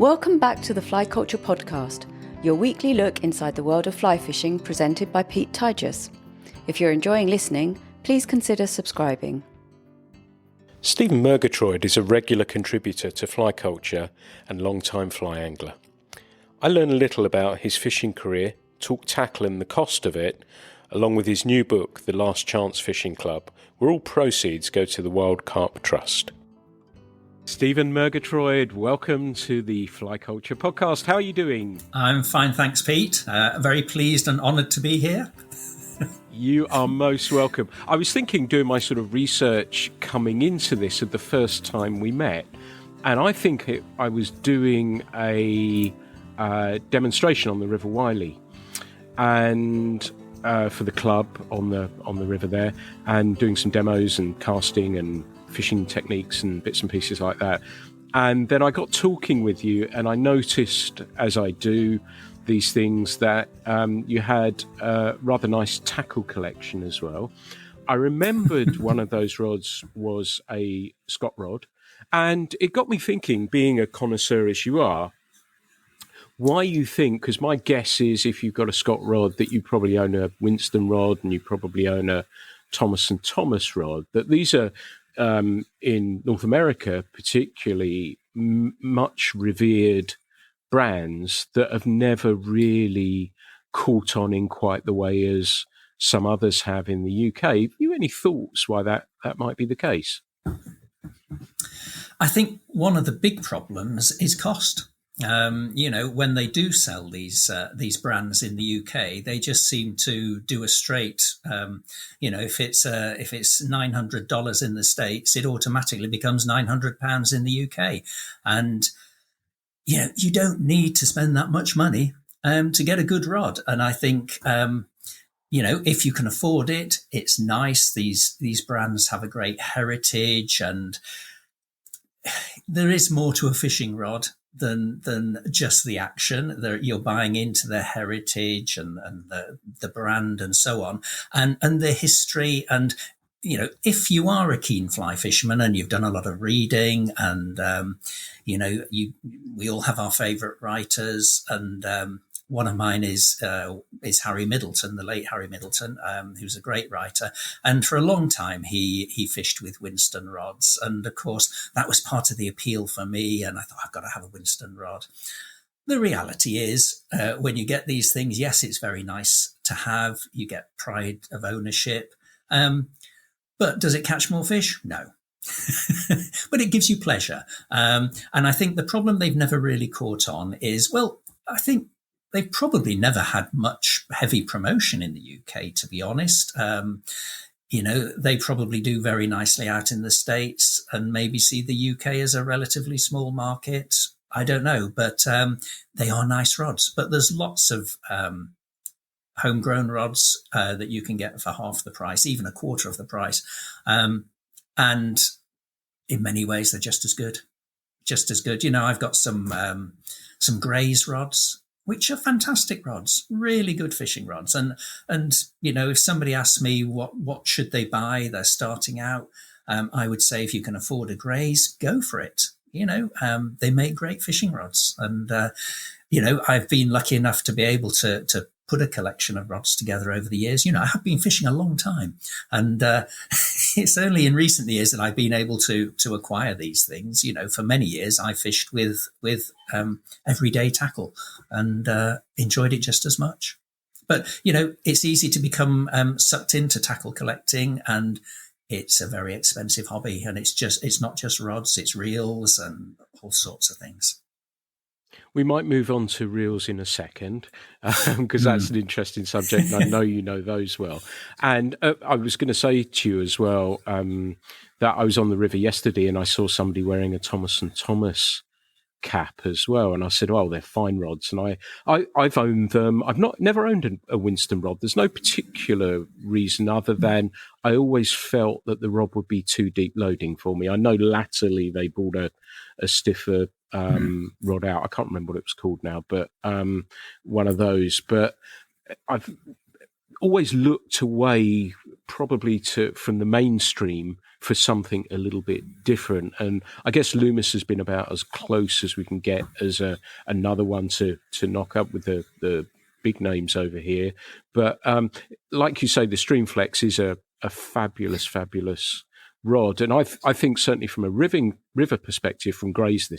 Welcome back to the Fly Culture Podcast, your weekly look inside the world of fly fishing presented by Pete Tigers. If you're enjoying listening, please consider subscribing. Stephen Murgatroyd is a regular contributor to Fly Culture and long-time fly angler. I learn a little about his fishing career, talk tackle and the cost of it, along with his new book, The Last Chance Fishing Club, where all proceeds go to the Wild Carp Trust. Stephen Murgatroyd, welcome to the Fly Culture Podcast. How are you doing? I'm fine, thanks, Pete. Very pleased and honoured to be here. You are most welcome. I was thinking, doing my sort of research coming into this at the first time we met, and I think I was doing a demonstration on the River Wiley, and for the club on the river there, and doing some demos and casting and fishing techniques and bits and pieces like that. And then I got talking with you, and I noticed, as I do these things, that you had a rather nice tackle collection as well. I remembered one of those rods was a Scott rod, and it got me thinking, being a connoisseur as you are, why you think, because my guess is if you've got a Scott rod that you probably own a Winston rod and you probably own a Thomas & Thomas rod, that these are in North America particularly much revered brands that have never really caught on in quite the way as some others have in the UK. Have you any thoughts why that might be the case? I think one of the big problems is cost. When they do sell these brands in the UK, they just seem to do a straight. If it's $900 in the States, it automatically becomes £900 in the UK, and you don't need to spend that much money to get a good rod. And I think if you can afford it, it's nice. These brands have a great heritage, and there is more to a fishing rod than just the action. You're buying into their heritage and the brand and so on, and the history. And if you are a keen fly fisherman and you've done a lot of reading, and we all have our favourite writers, and one of mine is Harry Middleton, the late Harry Middleton, who's a great writer. And for a long time, he fished with Winston rods. And of course, that was part of the appeal for me. And I thought, I've got to have a Winston rod. The reality is, when you get these things, yes, it's very nice to have. You get pride of ownership. But does it catch more fish? No. But it gives you pleasure. And I think the problem they've never really caught on is, I think they've probably never had much heavy promotion in the UK, to be honest. They probably do very nicely out in the States and maybe see the UK as a relatively small market. I don't know, but they are nice rods. But there's lots of homegrown rods that you can get for half the price, even a quarter of the price. And in many ways, they're just as good. Just as good. I've got some Grays rods, which are fantastic rods, really good fishing rods. And if somebody asks me what should they buy, they're starting out, I would say if you can afford a Grays, go for it. They make great fishing rods. And, I've been lucky enough to be able to put a collection of rods together over the years. I have been fishing a long time, and it's only in recent years that I've been able to acquire these things. For many years I fished with everyday tackle and enjoyed it just as much. But it's easy to become sucked into tackle collecting, and it's a very expensive hobby. And it's not just rods; it's reels and all sorts of things. We might move on to reels in a second, because that's an interesting subject, and I know you know those well. And I was going to say to you as well that I was on the river yesterday and I saw somebody wearing a Thomas & Thomas cap as well, and I said, "Oh, they're fine rods." And I've owned them. I've never owned a Winston rod. There's no particular reason other than I always felt that the rod would be too deep loading for me. I know latterly they brought a stiffer rod out. I can't remember what it was called now, but one of those. But I've always looked away probably from the mainstream for something a little bit different. And I guess Loomis has been about as close as we can get as another one to knock up with the big names over here. But like you say, the Streamflex is a fabulous, fabulous rod. And I think certainly from a river perspective, from Gray's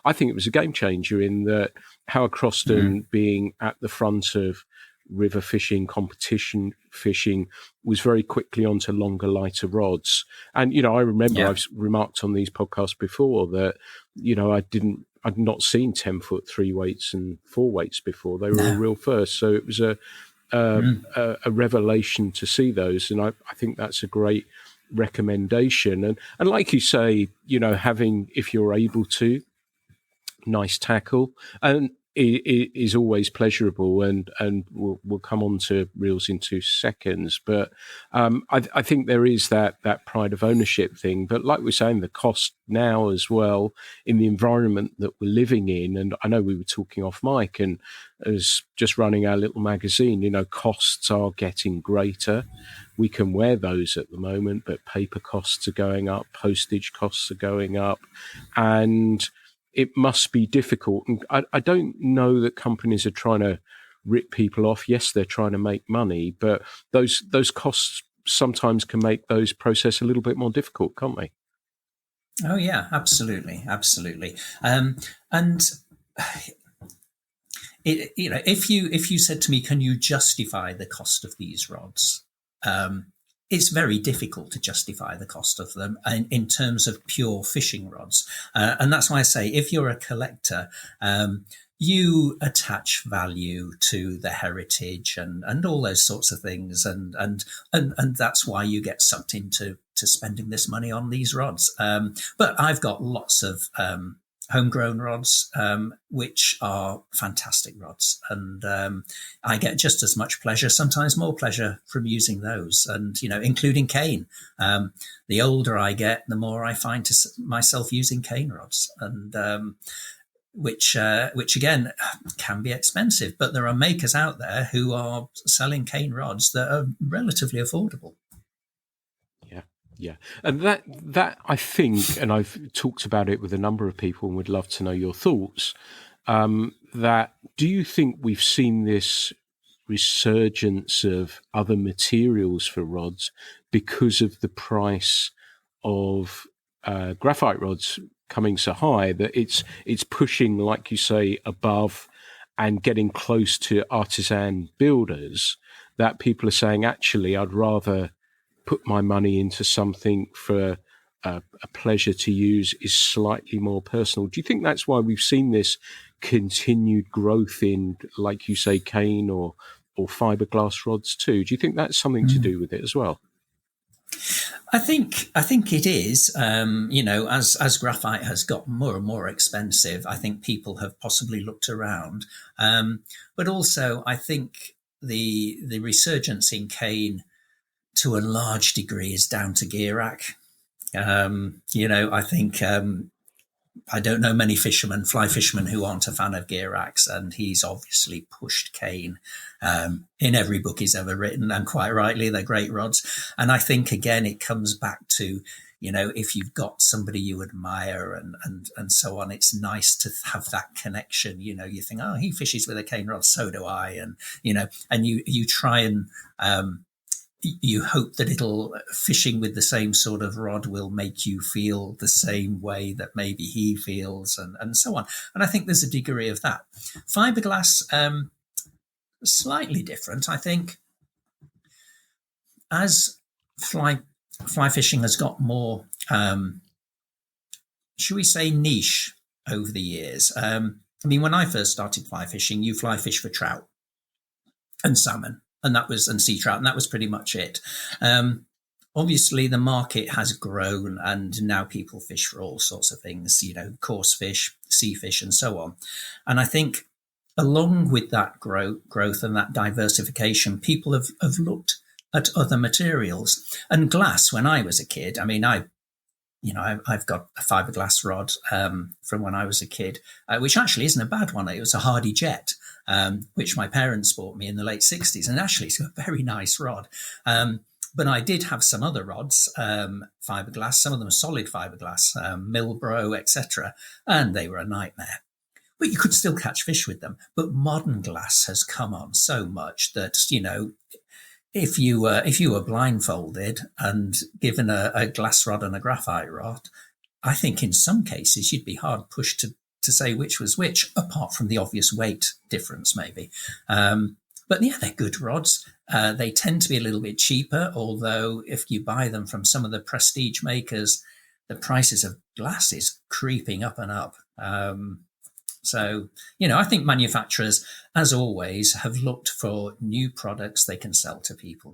I think it was a game changer in that Howard Croston being at the front of river fishing, competition fishing, was very quickly onto longer, lighter rods. And, I remember I've remarked on these podcasts before that, I'd not seen 10-foot 3 weights and 4 weights before. They were a real first. So it was a revelation to see those. And I think that's a great recommendation. And like you say, having, if you're able to, nice tackle, and it is always pleasurable, and we'll come on to reels in 2 seconds. But I think there is that pride of ownership thing. But like we're saying, the cost now as well in the environment that we're living in, and I know we were talking off mic, and as just running our little magazine, costs are getting greater. We can wear those at the moment, but paper costs are going up, postage costs are going up, and it must be difficult. And I don't know that companies are trying to rip people off. Yes, they're trying to make money, but those costs sometimes can make those process a little bit more difficult, can't they? Oh yeah, absolutely. And if you said to me, can you justify the cost of these rods? It's very difficult to justify the cost of them in terms of pure fishing rods. And that's why I say, if you're a collector, you attach value to the heritage and all those sorts of things. And that's why you get sucked into spending this money on these rods. But I've got lots of homegrown rods, which are fantastic rods. And I get just as much pleasure, sometimes more pleasure, from using those. And, including cane. The older I get, the more I find myself using cane rods. And which again can be expensive. But there are makers out there who are selling cane rods that are relatively affordable. Yeah. And that I think, and I've talked about it with a number of people and would love to know your thoughts, that do you think we've seen this resurgence of other materials for rods because of the price of graphite rods coming so high that it's pushing, like you say, above and getting close to artisan builders, that people are saying, actually, I'd rather put my money into something for a pleasure to use, is slightly more personal. Do you think that's why we've seen this continued growth in, like you say, cane or fiberglass rods too? Do you think that's something to do with it as well? I think it is. As graphite has got more and more expensive, I think people have possibly looked around. But also, I think the resurgence in cane, to a large degree, is down to gear rack. I think I don't know many fly fishermen who aren't a fan of gear racks, and he's obviously pushed cane in every book he's ever written, and quite rightly, they're great rods. And I think, again, it comes back to, if you've got somebody you admire and so on, it's nice to have that connection. You think, oh, he fishes with a cane rod, so do I. And, and you try and you hope that fishing with the same sort of rod will make you feel the same way that maybe he feels, and so on. And I think there's a degree of that. Fiberglass, slightly different. I think as fly fishing has got more, should we say, niche over the years. When I first started fly fishing, you fly fish for trout and salmon. And sea trout, and that was pretty much it. Obviously, the market has grown, and now people fish for all sorts of things, coarse fish, sea fish, and so on. And I think, along with that growth and that diversification, people have looked at other materials. And glass, when I was a kid, I've got a fiberglass rod from when I was a kid, which actually isn't a bad one. It was a Hardy Jet, which my parents bought me in the late 60s. And actually, it's a very nice rod. But I did have some other rods, fiberglass, some of them solid fiberglass, Milbro, etc., and they were a nightmare. But you could still catch fish with them. But modern glass has come on so much that, if you were blindfolded and given a glass rod and a graphite rod, I think in some cases you'd be hard pushed to say which was which, apart from the obvious weight difference, maybe. But yeah, they're good rods. They tend to be a little bit cheaper, although if you buy them from some of the prestige makers, the prices of glass is creeping up and up. So, I think manufacturers, as always, have looked for new products they can sell to people.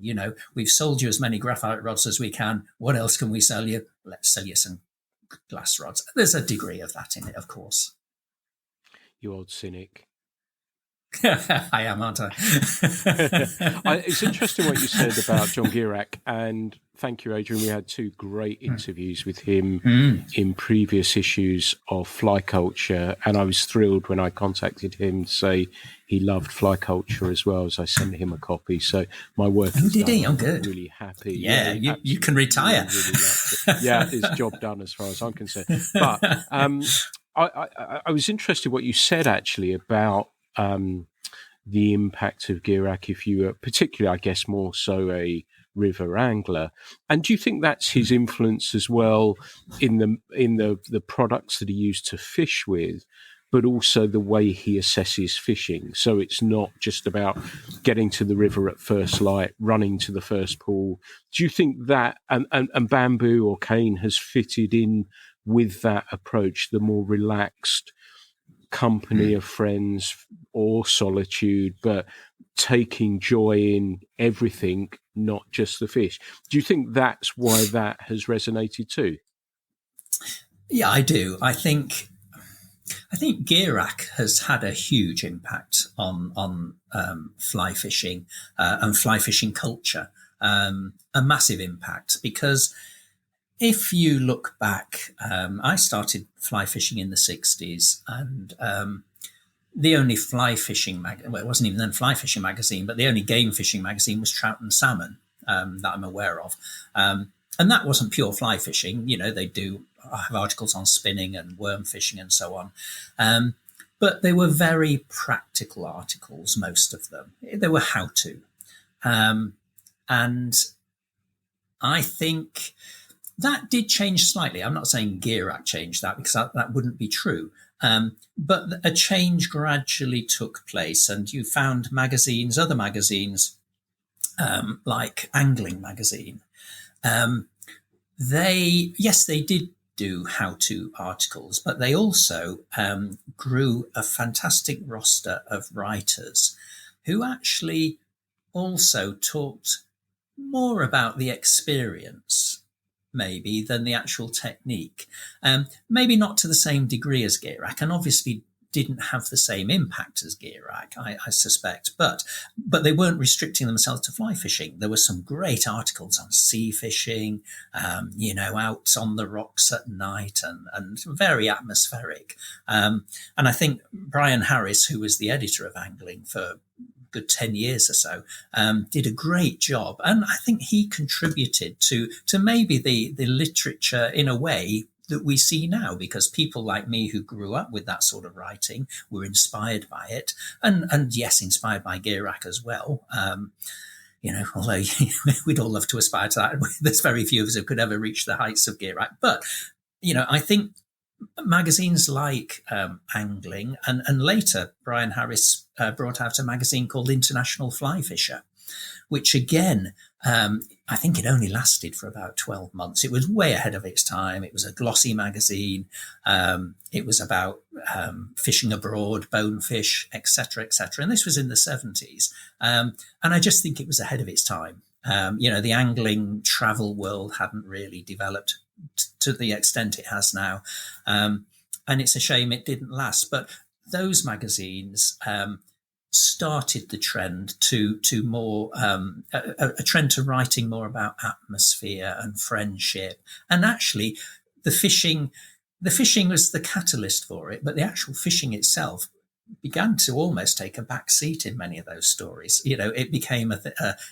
We've sold you as many graphite rods as we can. What else can we sell you? Let's sell you some glass rods. There's a degree of that in it, of course. You old cynic. I am, aren't I? It's interesting what you said about John Gierak, and thank you, Adrian. We had 2 great interviews with him in previous issues of Fly Culture, and I was thrilled when I contacted him to say he loved Fly Culture as well, as I sent him a copy. So my work is did done. he? Oh, good. I'm really happy. Yeah, you can retire. Really yeah, it's job done as far as I'm concerned. But I was interested what you said actually about the impact of Gierak if you were particularly, I guess, more so a river angler. And do you think that's his influence as well in the products that he used to fish with, but also the way he assesses fishing? So it's not just about getting to the river at first light, running to the first pool. Do you think that and Bamboo or Cane has fitted in with that approach, the more relaxed company of friends or solitude, but taking joy in everything, not just the fish? Do you think that's why that has resonated too? Yeah, I do. I think Gierak has had a huge impact on fly fishing and fly fishing culture, a massive impact, because if you look back, I started fly fishing in the 60s, and the only fly fishing well, it wasn't even then fly fishing magazine, but the only game fishing magazine was Trout and Salmon that I'm aware of. And that wasn't pure fly fishing. They do have articles on spinning and worm fishing and so on. But they were very practical articles, most of them. They were how-to. And I think that did change slightly. I'm not saying Gierak changed that, because that wouldn't be true. But a change gradually took place, and you found other magazines, like Angling Magazine. They did do how-to articles, but they also grew a fantastic roster of writers who actually also talked more about the experience, maybe, than the actual technique. Maybe not to the same degree as Gierak, and obviously didn't have the same impact as Gierak, I suspect. But they weren't restricting themselves to fly fishing. There were some great articles on sea fishing, out on the rocks at night, and very atmospheric. And I think Brian Harris, who was the editor of Angling for good 10 years or so, did a great job. And I think he contributed to maybe the literature in a way that we see now, because people like me who grew up with that sort of writing were inspired by it. And yes, inspired by Gierak as well. Although we'd all love to aspire to that. There's very few of us who could ever reach the heights of Gierak. But, I think magazines like Angling, and later Brian Harris brought out a magazine called International Fly Fisher, which again, I think it only lasted for about 12 months. It was way ahead of its time. It was a glossy magazine. It was about fishing abroad, bonefish, etc., etc. And this was in the 70s. And I just think it was ahead of its time. The angling travel world hadn't really developed to the extent it has now. And it's a shame it didn't last. But those magazines started the trend to more a trend to writing more about atmosphere and friendship. And actually, the fishing was the catalyst for it, but the actual fishing itself began to almost take a back seat in many of those stories. It became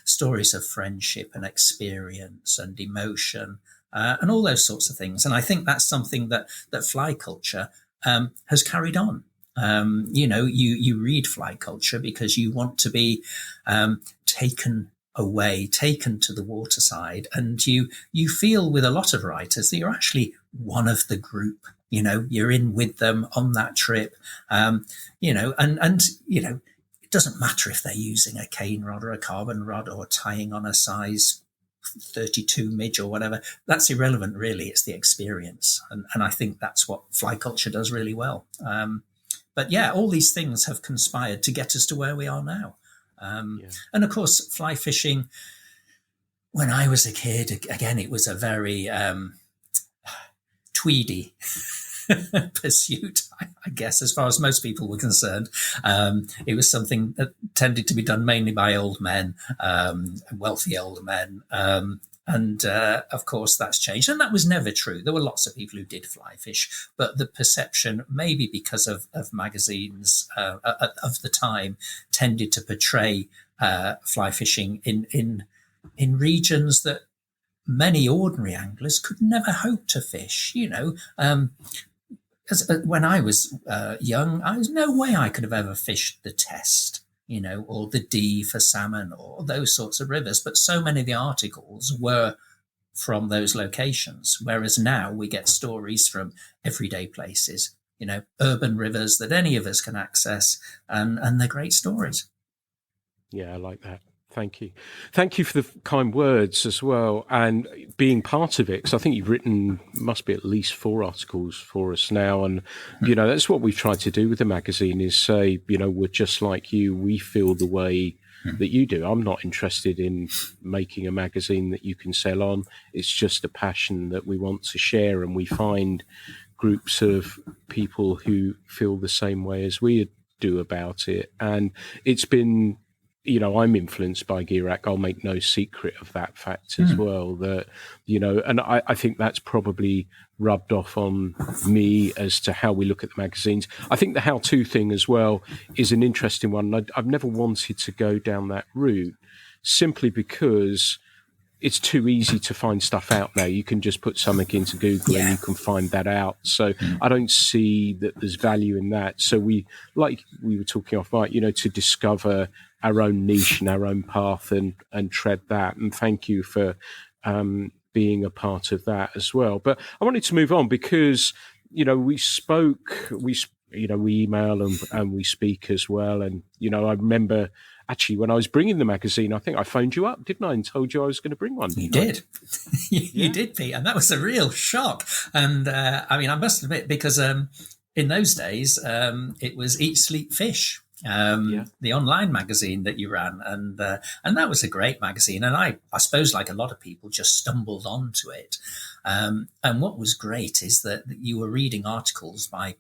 stories of friendship and experience and emotion, and all those sorts of things. And I think that's something that fly culture has carried on. You read fly culture because you want to be taken away, taken to the waterside, and you feel with a lot of writers that you're actually one of the group. You're in with them on that trip. And it doesn't matter if they're using a cane rod or a carbon rod or tying on a size 32 midge or whatever. That's irrelevant, really. It's the experience. And I think that's what fly culture does really well. But yeah, all these things have conspired to get us to where we are now. And of course, fly fishing, when I was a kid, again, it was a very tweedy pursuit, I guess, as far as most people were concerned. It was something that tended to be done mainly by old men, wealthy older men. And of course, that's changed. And that was never true. There were lots of people who did fly fish, but the perception, maybe because of magazines of the time, tended to portray fly fishing in regions that many ordinary anglers could never hope to fish. When I was young, I was no way I could have ever fished the Test, or the Dee for salmon or those sorts of rivers. But so many of the articles were from those locations, whereas now we get stories from everyday places, urban rivers that any of us can access, and they're great stories. Yeah, I like that. Thank you. Thank you for the kind words as well, and being part of it, because I think you've written, must be at least 4 articles for us now. And, that's what we've tried to do with the magazine, is say, we're just like you. We feel the way that you do. I'm not interested in making a magazine that you can sell on. It's just a passion that we want to share. And we find groups of people who feel the same way as we do about it. And it's been, I'm influenced by Girac. I'll make no secret of that fact as well. That, and I think that's probably rubbed off on me as to how we look at the magazines. I think the how-to thing as well is an interesting one. I've never wanted to go down that route simply because it's too easy to find stuff out now. You can just put something into Google and you can find that out. So I don't see that there's value in that. So we were talking off mic, to discover our own niche and our own path and tread that. And thank you for being a part of that as well. But I wanted to move on because, we email and we speak as well. And, I remember actually when I was bringing the magazine, I think I phoned you up, didn't I, and told you I was going to bring one. You did. You did, Pete. And that was a real shock. And I must admit, because in those days, it was Eat, Sleep, Fish. The online magazine that you ran, and that was a great magazine, and I suppose, like a lot of people, just stumbled onto it. And what was great is that you were reading articles by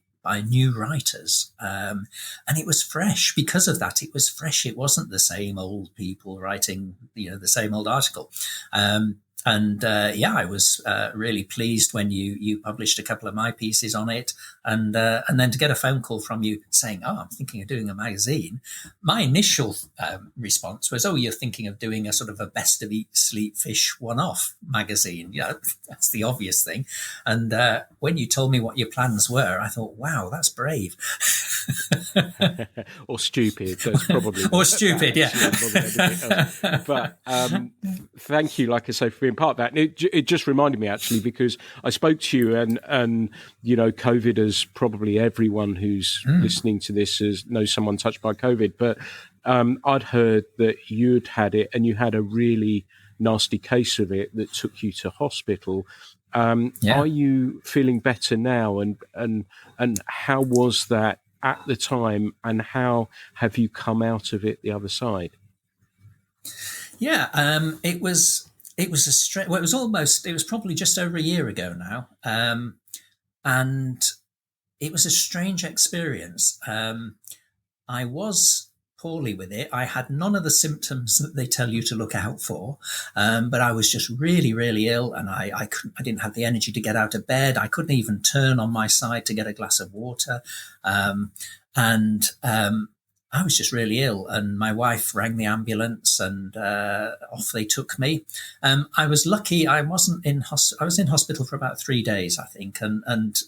new writers, and it was fresh. Because of that, it was fresh. It wasn't the same old people writing, the same old article. I was really pleased when you published a couple of my pieces on it, and then to get a phone call from you saying, "Oh, I'm thinking of doing a magazine." My initial response was, "Oh, you're thinking of doing a sort of a best of Eat, Sleep, Fish one-off magazine?" That's the obvious thing. And when you told me what your plans were, I thought, "Wow, that's brave." Or stupid. That's probably or stupid, yeah. But thank you, like I say, for being part of that. And it just reminded me, actually, because I spoke to you, and COVID, as probably everyone who's listening to this knows someone touched by COVID. But I'd heard that you'd had it, and you had a really nasty case of it that took you to hospital. Are you feeling better now? And how was that at the time, and how have you come out of it the other side? It was it was probably just over a year ago now, and it was a strange experience. I was poorly with it. I had none of the symptoms that they tell you to look out for, but I was just really, really ill, and I didn't have the energy to get out of bed. I couldn't even turn on my side to get a glass of water, and I was just really ill. And my wife rang the ambulance, and off they took me. I was lucky; I wasn't in I was in hospital for about 3 days, I think, and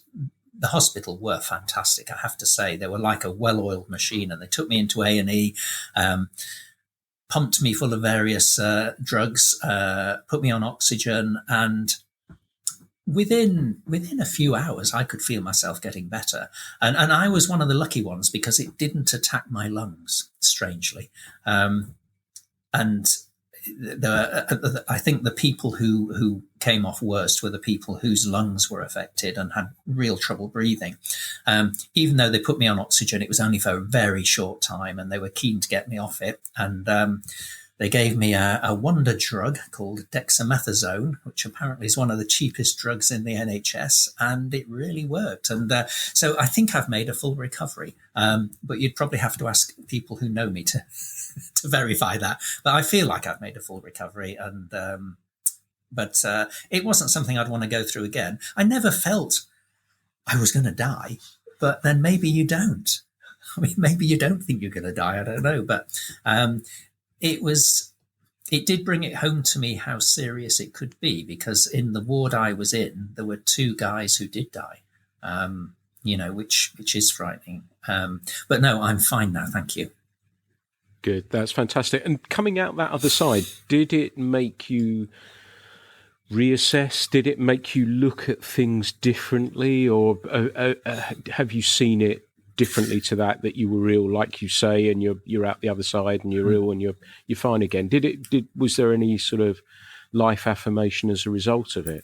the hospital were fantastic, I have to say. They were like a well-oiled machine, and they took me into A&E, pumped me full of various drugs, put me on oxygen, and within a few hours, I could feel myself getting better. And I was one of the lucky ones because it didn't attack my lungs, strangely. And I think the people who came off worst were the people whose lungs were affected and had real trouble breathing. Even though they put me on oxygen, it was only for a very short time, and they were keen to get me off it. And they gave me a wonder drug called dexamethasone, which apparently is one of the cheapest drugs in the NHS, and it really worked. And so I think I've made a full recovery. But you'd probably have to ask people who know me to verify that. But I feel like I've made a full recovery, and but it wasn't something I'd want to go through again. I never felt I was going to die, but then maybe you don't. I mean, maybe you don't think you're going to die. I don't know, but it did bring it home to me how serious it could be, because in the ward I was in, there were 2 guys who did die, which is frightening. But no, I'm fine now. Thank you. Good. That's fantastic. And coming out that other side, did it make you reassess? Did it make you look at things differently, or have you seen it differently to that you were ill, like you say, and you're out the other side and you're ill and you're fine again? Was there any sort of life affirmation as a result of it?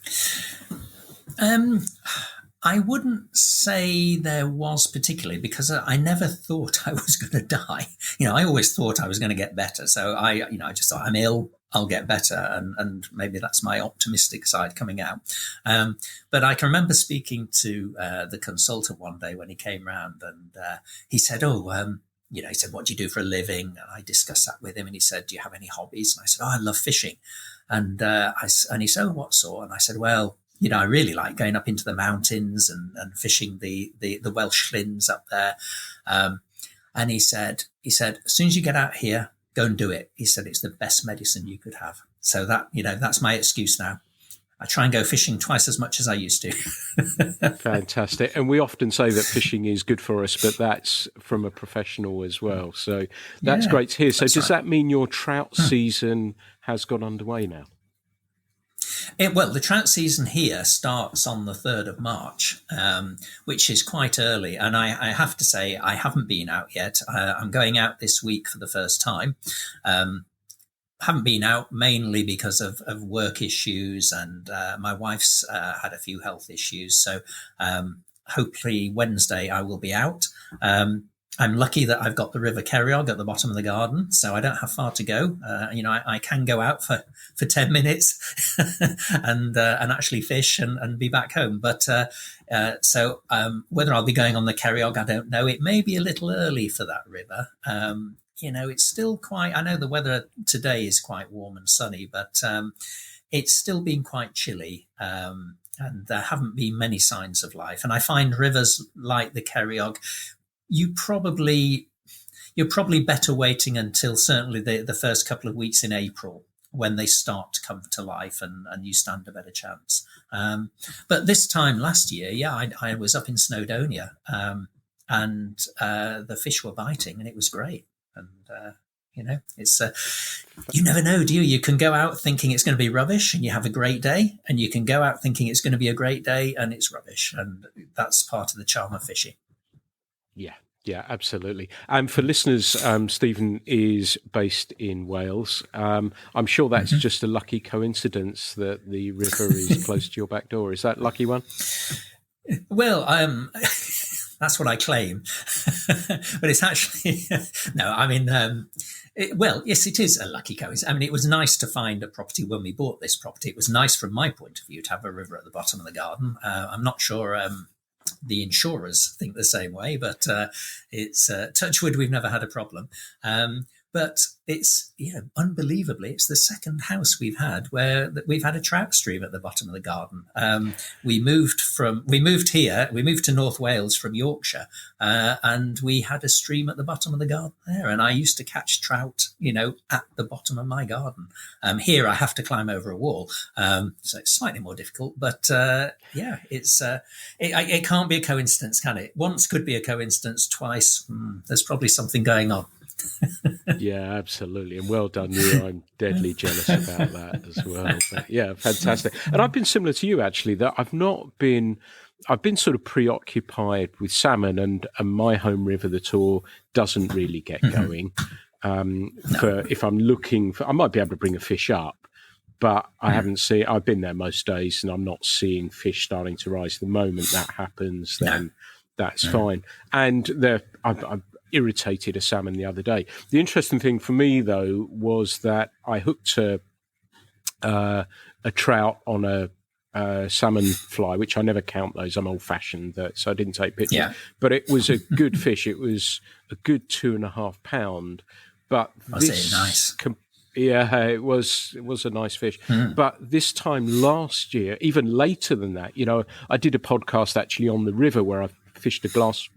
I wouldn't say there was particularly, because I never thought I was going to die. I always thought I was going to get better. So I just thought, I'm ill, I'll get better. And maybe that's my optimistic side coming out. But I can remember speaking to the consultant one day when he came round, and he said, he said, what do you do for a living? And I discussed that with him, and he said, do you have any hobbies? And I said, I love fishing. And he said, what sort? And I said, well, I really like going up into the mountains and fishing the Welsh Llynns up there. And he said, as soon as you get out here, go and do it. He said, it's the best medicine you could have. So that's my excuse now. I try and go fishing twice as much as I used to. Fantastic. And we often say that fishing is good for us, but that's from a professional as well. So that's great to hear. So does that mean your trout season has got underway now? Well, the trout season here starts on the 3rd of March, which is quite early. And I have to say, I haven't been out yet. I'm going out this week for the first time. Haven't been out mainly because of work issues, and my wife's had a few health issues. So hopefully Wednesday I will be out. I'm lucky that I've got the River Ceiriog at the bottom of the garden, so I don't have far to go. I can go out for 10 minutes and actually fish and be back home. But so whether I'll be going on the Ceiriog, I don't know. It may be a little early for that river. It's still quite, I know the weather today is quite warm and sunny, but it's still been quite chilly. And there haven't been many signs of life. And I find rivers like the Ceiriog, you're probably better waiting until certainly the first couple of weeks in April, when they start to come to life and you stand a better chance. But this time last year, I was up in Snowdonia, and the fish were biting, and it was great. And it's you never know, do you? You can go out thinking it's going to be rubbish and you have a great day, and you can go out thinking it's going to be a great day and it's rubbish, and that's part of the charm of fishing. Yeah, absolutely. And for listeners, Stephen is based in Wales. I'm sure that's just a lucky coincidence that the river is close to your back door. Is that a lucky one? Well, that's what I claim. But it's actually, no, I mean, yes, it is a lucky coincidence. I mean, it was nice to find a property when we bought this property. It was nice from my point of view to have a river at the bottom of the garden. I'm not sure the insurers think the same way, but it's touch wood, we've never had a problem. But it's, unbelievably, it's the second house we've had where we've had a trout stream at the bottom of the garden. We moved to North Wales from Yorkshire, and we had a stream at the bottom of the garden there. And I used to catch trout, at the bottom of my garden. Here I have to climb over a wall, so it's slightly more difficult. But it can't be a coincidence, can it? Once could be a coincidence, twice, there's probably something going on. Yeah, absolutely. And well done you. I'm deadly jealous about that as well. But yeah, fantastic. And I've been similar to you, actually, that I've been sort of preoccupied with salmon, and my home river, the Tor, doesn't really get going. If I'm looking for, I might be able to bring a fish up, but I've been there most days and I'm not seeing fish starting to rise. The moment that happens, then that's fine. And I've irritated a salmon the other day. The interesting thing for me, though, was that I hooked a trout on a salmon fly, which I never count those. I'm old-fashioned, so I didn't take pictures. Yeah. But it was a good fish. It was a good 2.5 pound. But was it nice? It was a nice fish. But this time last year, even later than that, I did a podcast actually on the river where I fished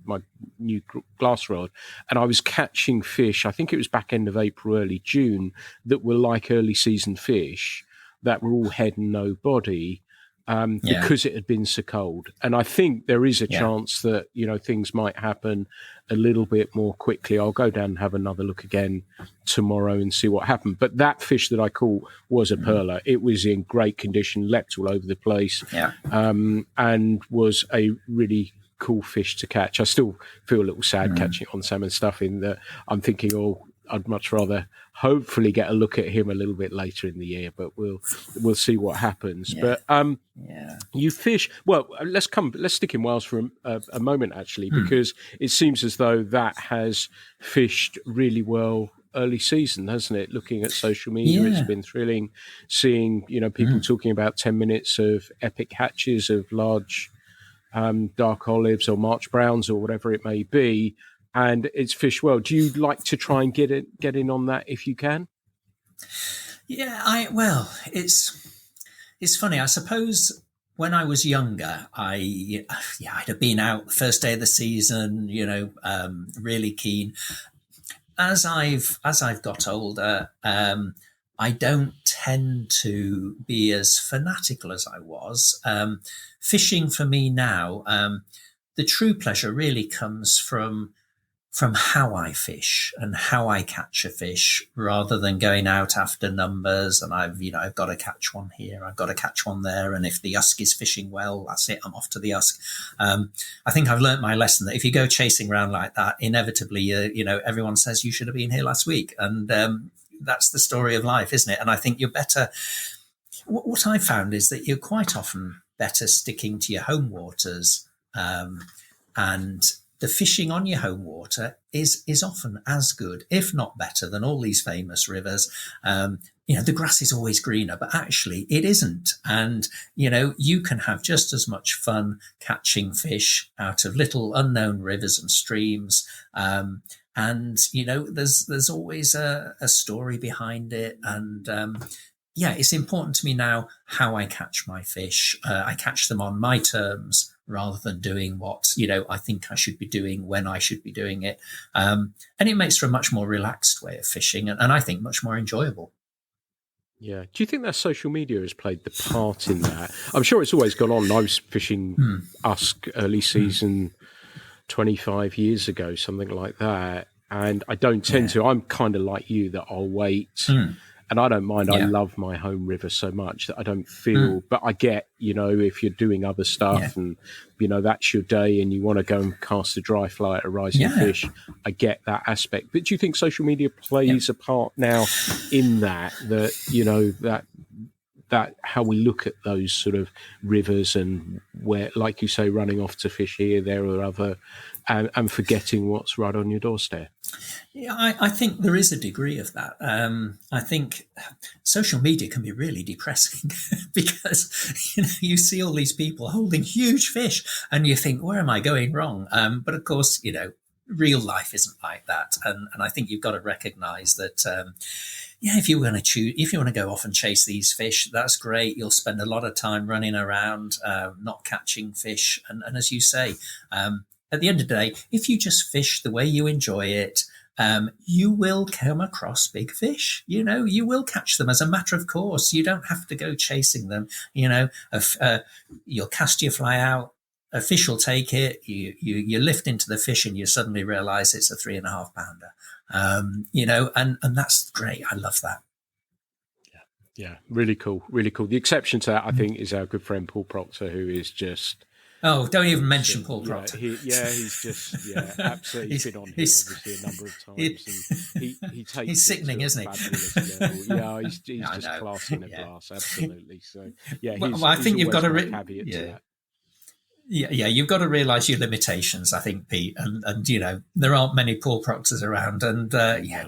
my new glass rod, and I was catching fish, I think it was back end of April, early June, that were like early season fish that were all head and no body, because it had been so cold. And I think there is a chance that, things might happen a little bit more quickly. I'll go down and have another look again tomorrow and see what happened. But that fish that I caught was a perler. It was in great condition, leapt all over the place, and was a really cool fish to catch. I still feel a little sad catching it on salmon stuff, in that I'm thinking, I'd much rather hopefully get a look at him a little bit later in the year, but we'll see what happens. But you fish well. Let's stick in Wales for a moment, actually, because it seems as though that has fished really well early season, hasn't it? Looking at social media, it's been thrilling seeing people talking about 10 minutes of epic hatches of large dark olives or March browns or whatever it may be, and it's fish well. Do you like to try and get in on that if you can? It's funny. I suppose when I was younger, I'd have been out the first day of the season, really keen. As I've got older, I don't tend to be as fanatical as I was. Fishing for me now, the true pleasure really comes from how I fish and how I catch a fish, rather than going out after numbers and I've got to catch one here, I've got to catch one there, and if the Usk is fishing well, that's it, I'm off to the Usk. I think I've learnt my lesson that if you go chasing around like that, inevitably everyone says you should have been here last week, and that's the story of life, isn't it? And I think you're better. What I found is that you're quite often better sticking to your home waters, and the fishing on your home water is often as good, if not better, than all these famous rivers. The grass is always greener, but actually it isn't. And, you can have just as much fun catching fish out of little unknown rivers and streams. And, there's always a story behind it. And, it's important to me now how I catch my fish. I catch them on my terms rather than doing what, I think I should be doing when I should be doing it. And it makes for a much more relaxed way of fishing, and I think much more enjoyable. Yeah. Do you think that social media has played the part in that? I'm sure it's always gone on. I was fishing Usk early season 25 years ago, something like that. And I don't tend to. I'm kind of like you, that I'll wait. And I don't mind. I love my home river so much that I don't feel, but I get, if you're doing other stuff and, that's your day and you want to go and cast a dry fly at a rising fish, I get that aspect. But do you think social media plays a part now in that how we look at those sort of rivers and where, like you say, running off to fish here, there or other, and forgetting what's right on your doorstep. Yeah, I think there is a degree of that. I think social media can be really depressing because you see all these people holding huge fish, and you think, where am I going wrong? But of course, real life isn't like that, and I think you've got to recognise that. If you want to go off and chase these fish, that's great. You'll spend a lot of time running around, not catching fish, and as you say. At the end of the day, if you just fish the way you enjoy it, you will come across big fish. You will catch them as a matter of course. You don't have to go chasing them. You'll cast your fly out. A fish will take it. You lift into the fish, and you suddenly realise it's a 3.5 pounder. And that's great. I love that. Yeah, really cool, really cool. The exception to that, I think, is our good friend Paul Proctor, who is just. Oh, don't even mention Paul Proctor. He's just absolutely. He's been on here obviously a number of times, and he takes. He's sickening, isn't he? Yeah, he's just class in a glass, absolutely. So yeah, I think you've got a caveat to that. Yeah, you've got to realise your limitations, I think, Pete, and there aren't many Paul Proctors around, and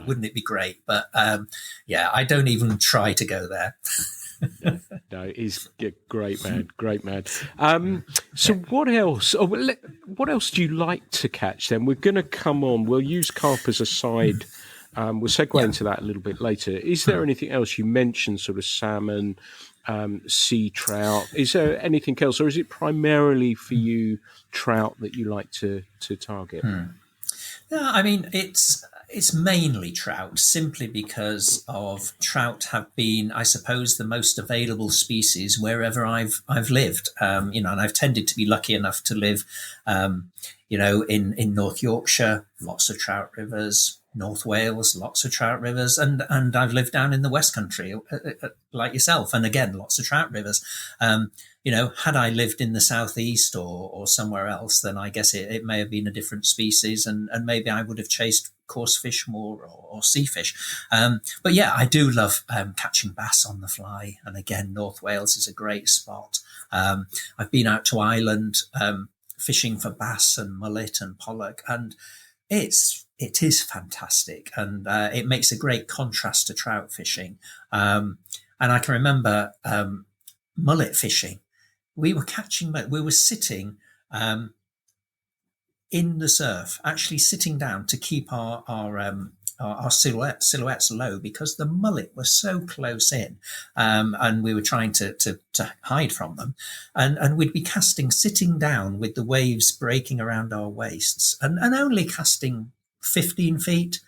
wouldn't it be great? But I don't even try to go there. No, he's a great man. So what else? What else do you like to catch? Then we're going to come on. We'll use carp as a side. We'll segue into that a little bit later. Is there anything else? You mentioned sort of salmon, sea trout. Is there anything else, or is it primarily for you trout that you like to target? No, I mean it's mainly trout, simply because of trout have been, I suppose, the most available species wherever I've lived. And I've tended to be lucky enough to live, in North Yorkshire, lots of trout rivers. North Wales, lots of trout rivers, and I've lived down in the West Country, like yourself, and again, lots of trout rivers. Had I lived in the southeast or somewhere else, then I guess it may have been a different species, and maybe I would have chased coarse fish more or sea fish. But yeah, I do love catching bass on the fly, and again, North Wales is a great spot. I've been out to Ireland fishing for bass and mullet and pollock, and it is fantastic, and it makes a great contrast to trout fishing. And I can remember mullet fishing. We were sitting in the surf, actually sitting down to keep our silhouettes low, because the mullet was so close in, and we were trying to hide from them, and we'd be casting sitting down with the waves breaking around our waists, and only casting 15 feet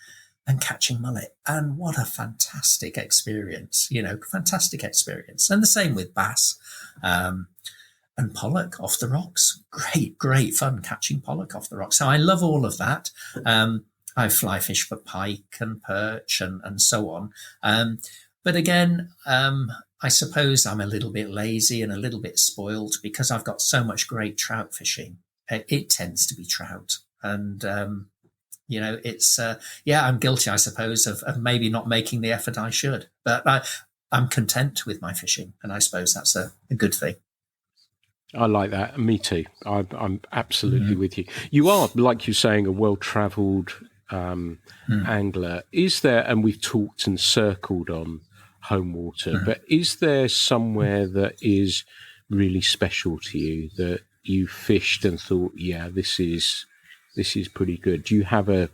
and catching mullet. And what a fantastic experience, fantastic experience. And the same with bass and pollock off the rocks. Great fun catching pollock off the rocks. So I love all of that. I fly fish for pike and perch and so on. But again, I suppose I'm a little bit lazy and a little bit spoiled because I've got so much great trout fishing. It tends to be trout. And, it's, I'm guilty, I suppose, of maybe not making the effort I should. But I'm content with my fishing, and I suppose that's a good thing. I like that. Me too. I'm absolutely with you. You are, like you're saying, a well-travelled angler. Is there, and we've talked and circled on home water, but is there somewhere that is really special to you that you fished and thought, yeah, this is pretty good? Do you have a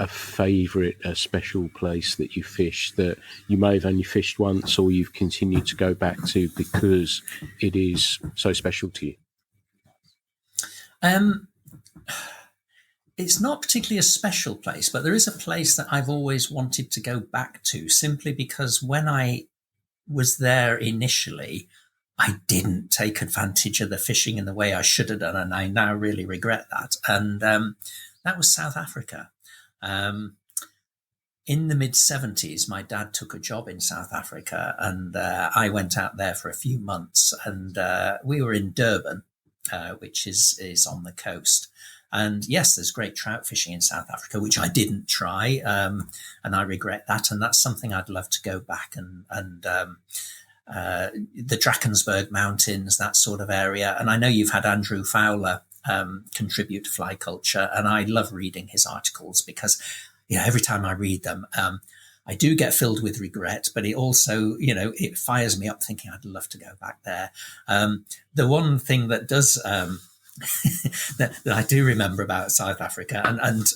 favourite, a special place that you fish that you may have only fished once or you've continued to go back to because it is so special to you? It's not particularly a special place, but there is a place that I've always wanted to go back to, simply because when I was there initially, I didn't take advantage of the fishing in the way I should have done, and I now really regret that. And that was South Africa. In the mid-70s, my dad took a job in South Africa, and I went out there for a few months, and we were in Durban, which is on the coast. And yes, there's great trout fishing in South Africa, which I didn't try, and I regret that. And that's something I'd love to go back and the Drakensberg Mountains, that sort of area. And I know you've had Andrew Fowler contribute to fly culture, and I love reading his articles because, every time I read them, I do get filled with regret, but it also, it fires me up thinking I'd love to go back there. The one thing that does that I do remember about South Africa, and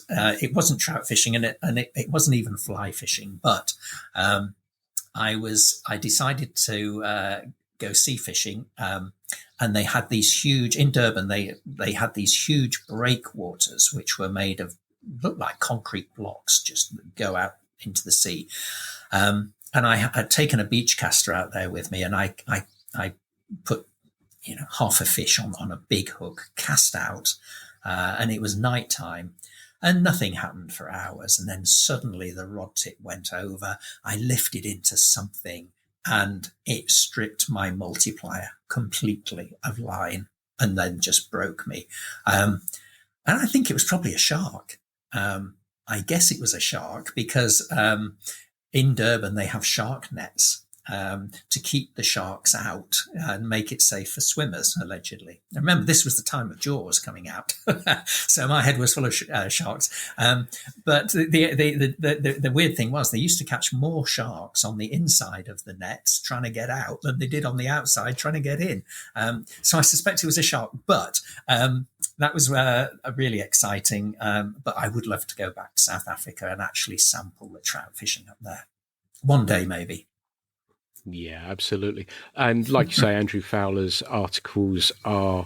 it wasn't trout fishing, and it wasn't even fly fishing, but I decided to go sea fishing, and they had these huge, in Durban, they had these huge breakwaters which were made of, looked like concrete blocks, just go out into the sea. And I had taken a beach caster out there with me, and I put half a fish on a big hook, cast out, and it was night time, and nothing happened for hours. And then suddenly the rod tip went over. I lifted into something, and it stripped my multiplier completely of line, and then just broke me. And I think it was probably a shark. I guess it was a shark because in Durban they have shark nets to keep the sharks out and make it safe for swimmers, allegedly. Now, remember, this was the time of Jaws coming out, so my head was full of sharks. But the weird thing was they used to catch more sharks on the inside of the nets trying to get out than they did on the outside trying to get in. So I suspect it was a shark, but that was really exciting. But I would love to go back to South Africa and actually sample the trout fishing up there. One day, maybe. Yeah, absolutely. And like you say, Andrew Fowler's articles are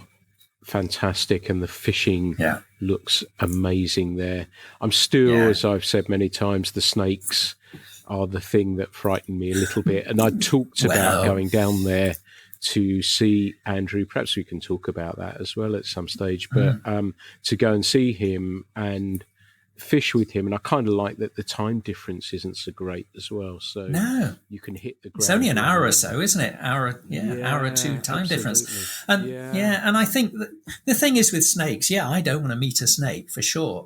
fantastic, and the fishing looks amazing there. I'm still, as I've said many times, the snakes are the thing that frightened me a little bit. And I talked about going down there to see Andrew. Perhaps we can talk about that as well at some stage. But to go and see him and fish with him, and I kind of like that the time difference isn't so great as well, so you can hit the ground. It's only an hour or so, isn't it? Hour or two time difference. And and I think that the thing is with snakes, I don't want to meet a snake for sure,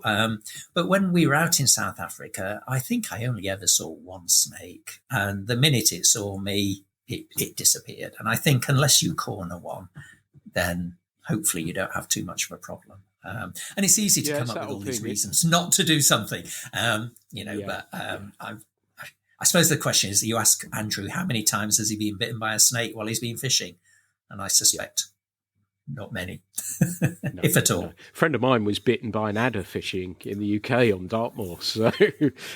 but when we were out in South Africa, I think I only ever saw one snake, and the minute it saw me, it disappeared. And I think unless you corner one, then hopefully you don't have too much of a problem. And it's easy to come up with all these reasons not to do something, but I suppose the question is, you ask Andrew, how many times has he been bitten by a snake while he's been fishing? And I suspect not many, if at all. No. A friend of mine was bitten by an adder fishing in the UK on Dartmoor,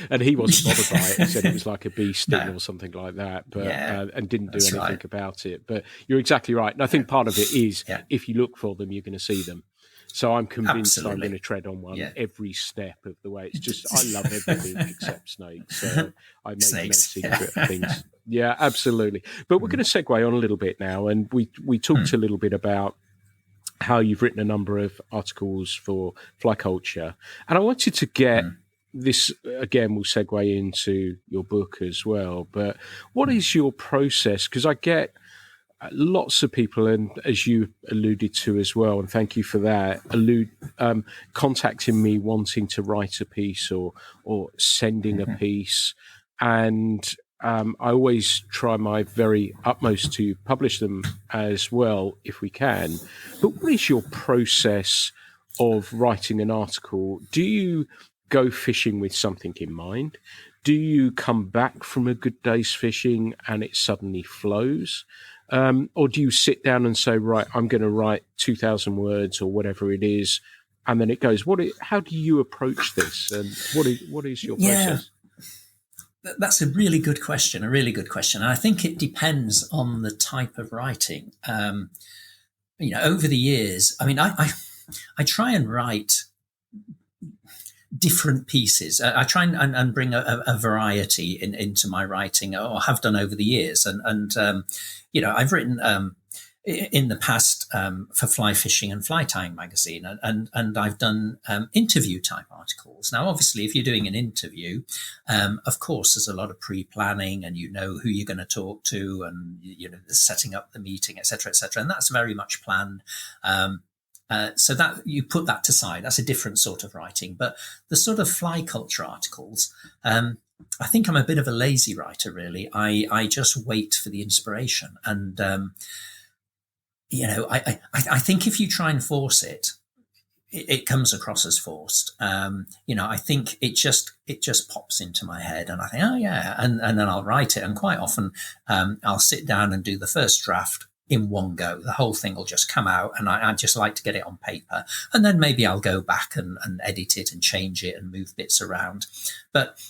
and he wasn't bothered by it. He said it was like a bee sting or something like that, but and didn't do anything about it. But you're exactly right. And I think part of it is if you look for them, you're going to see them. So I'm convinced I'm going to tread on one every step of the way. It's just, I love everything except snakes. So I make no secret of things. Yeah, absolutely. But we're going to segue on a little bit now. And we talked a little bit about how you've written a number of articles for Fly Culture. And I wanted to get this, again, we'll segue into your book as well. But what is your process? Because I get lots of people, and as you alluded to as well, and thank you for that, contacting me wanting to write a piece or sending a piece, and I always try my very utmost to publish them as well if we can. But what is your process of writing an article? Do you go fishing with something in mind? Do you come back from a good day's fishing and it suddenly flows? Or do you sit down and say, right, I'm going to write 2,000 words or whatever it is, and then it goes? How do you approach this, and what is your process? That's a really good question. And I think it depends on the type of writing. Over the years, I mean, I try and write different pieces. I try and bring a variety into my writing, or have done over the years. And I've written in the past for Fly Fishing and Fly Tying magazine, and I've done interview type articles. Now, obviously, if you're doing an interview, of course, there's a lot of pre-planning, and you know who you're going to talk to, and setting up the meeting, etc., and that's very much planned. So that you put that aside, that's a different sort of writing. But the sort of fly culture articles, I think I'm a bit of a lazy writer, really. I just wait for the inspiration. And, I think if you try and force it, it comes across as forced. I think it just pops into my head, and I think, oh yeah, and then I'll write it. And quite often, I'll sit down and do the first draft in one go. The whole thing will just come out, and I just like to get it on paper, and then maybe I'll go back and edit it and change it and move bits around. But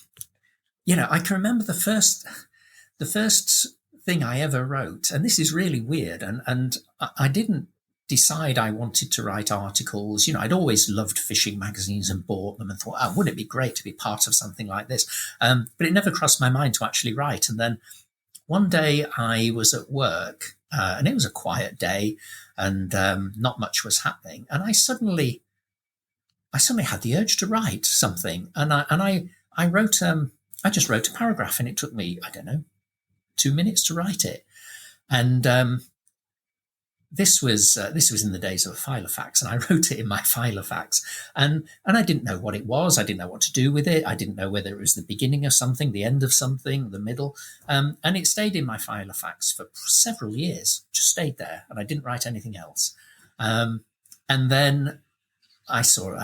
I can remember the first thing I ever wrote, and this is really weird, and I didn't decide I wanted to write articles. I'd always loved fishing magazines and bought them and thought, oh, wouldn't it be great to be part of something like this? But it never crossed my mind to actually write. And then one day I was at work, and it was a quiet day, and not much was happening. And I suddenly had the urge to write something, and I wrote. I just wrote a paragraph, and it took me, I don't know, 2 minutes to write it. And this was in the days of Filofax, and I wrote it in my Filofax, and I didn't know what it was. I didn't know what to do with it. I didn't know whether it was the beginning of something, the end of something, the middle. And it stayed in my Filofax for several years, just stayed there, and I didn't write anything else. And then I saw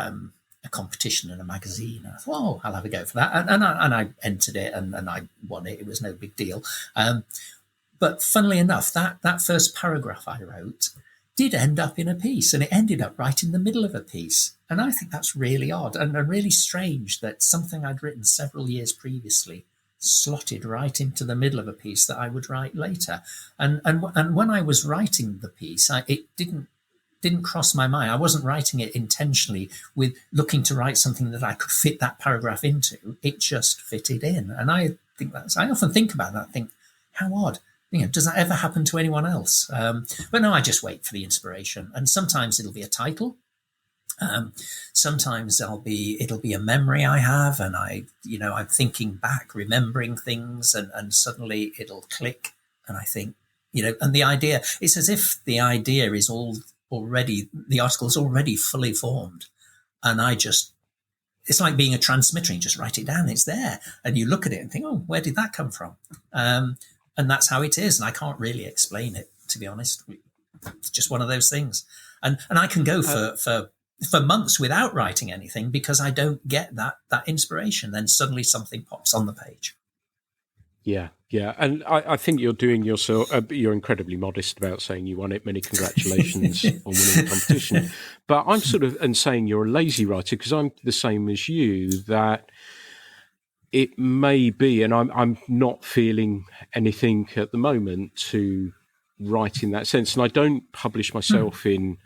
a competition in a magazine. I thought, oh, I'll have a go for that. And I entered it, and I won it. It was no big deal. But funnily enough, that first paragraph I wrote did end up in a piece, and it ended up right in the middle of a piece. And I think that's really odd and really strange that something I'd written several years previously slotted right into the middle of a piece that I would write later. And when I was writing the piece, it didn't cross my mind. I wasn't writing it intentionally with looking to write something that I could fit that paragraph into. It just fitted in. And I often think about that, think, how odd. Does that ever happen to anyone else? But no, I just wait for the inspiration. And sometimes it'll be a title. Sometimes it'll be a memory I have, and I'm thinking back, remembering things, and suddenly it'll click. And I think, and the idea, it's as if the idea is the article's already fully formed. And it's like being a transmitter. You just write it down, it's there. And you look at it and think, oh, where did that come from? And that's how it is. And I can't really explain it, to be honest. It's just one of those things. And I can go for months without writing anything because I don't get that inspiration. Then suddenly something pops on the page. Yeah. And I think you're doing yourself, you're incredibly modest about saying you won it. Many congratulations on winning the competition. But I'm and saying you're a lazy writer, because I'm the same as you, that it may be, and I'm not feeling anything at the moment to write in that sense. And I don't publish myself in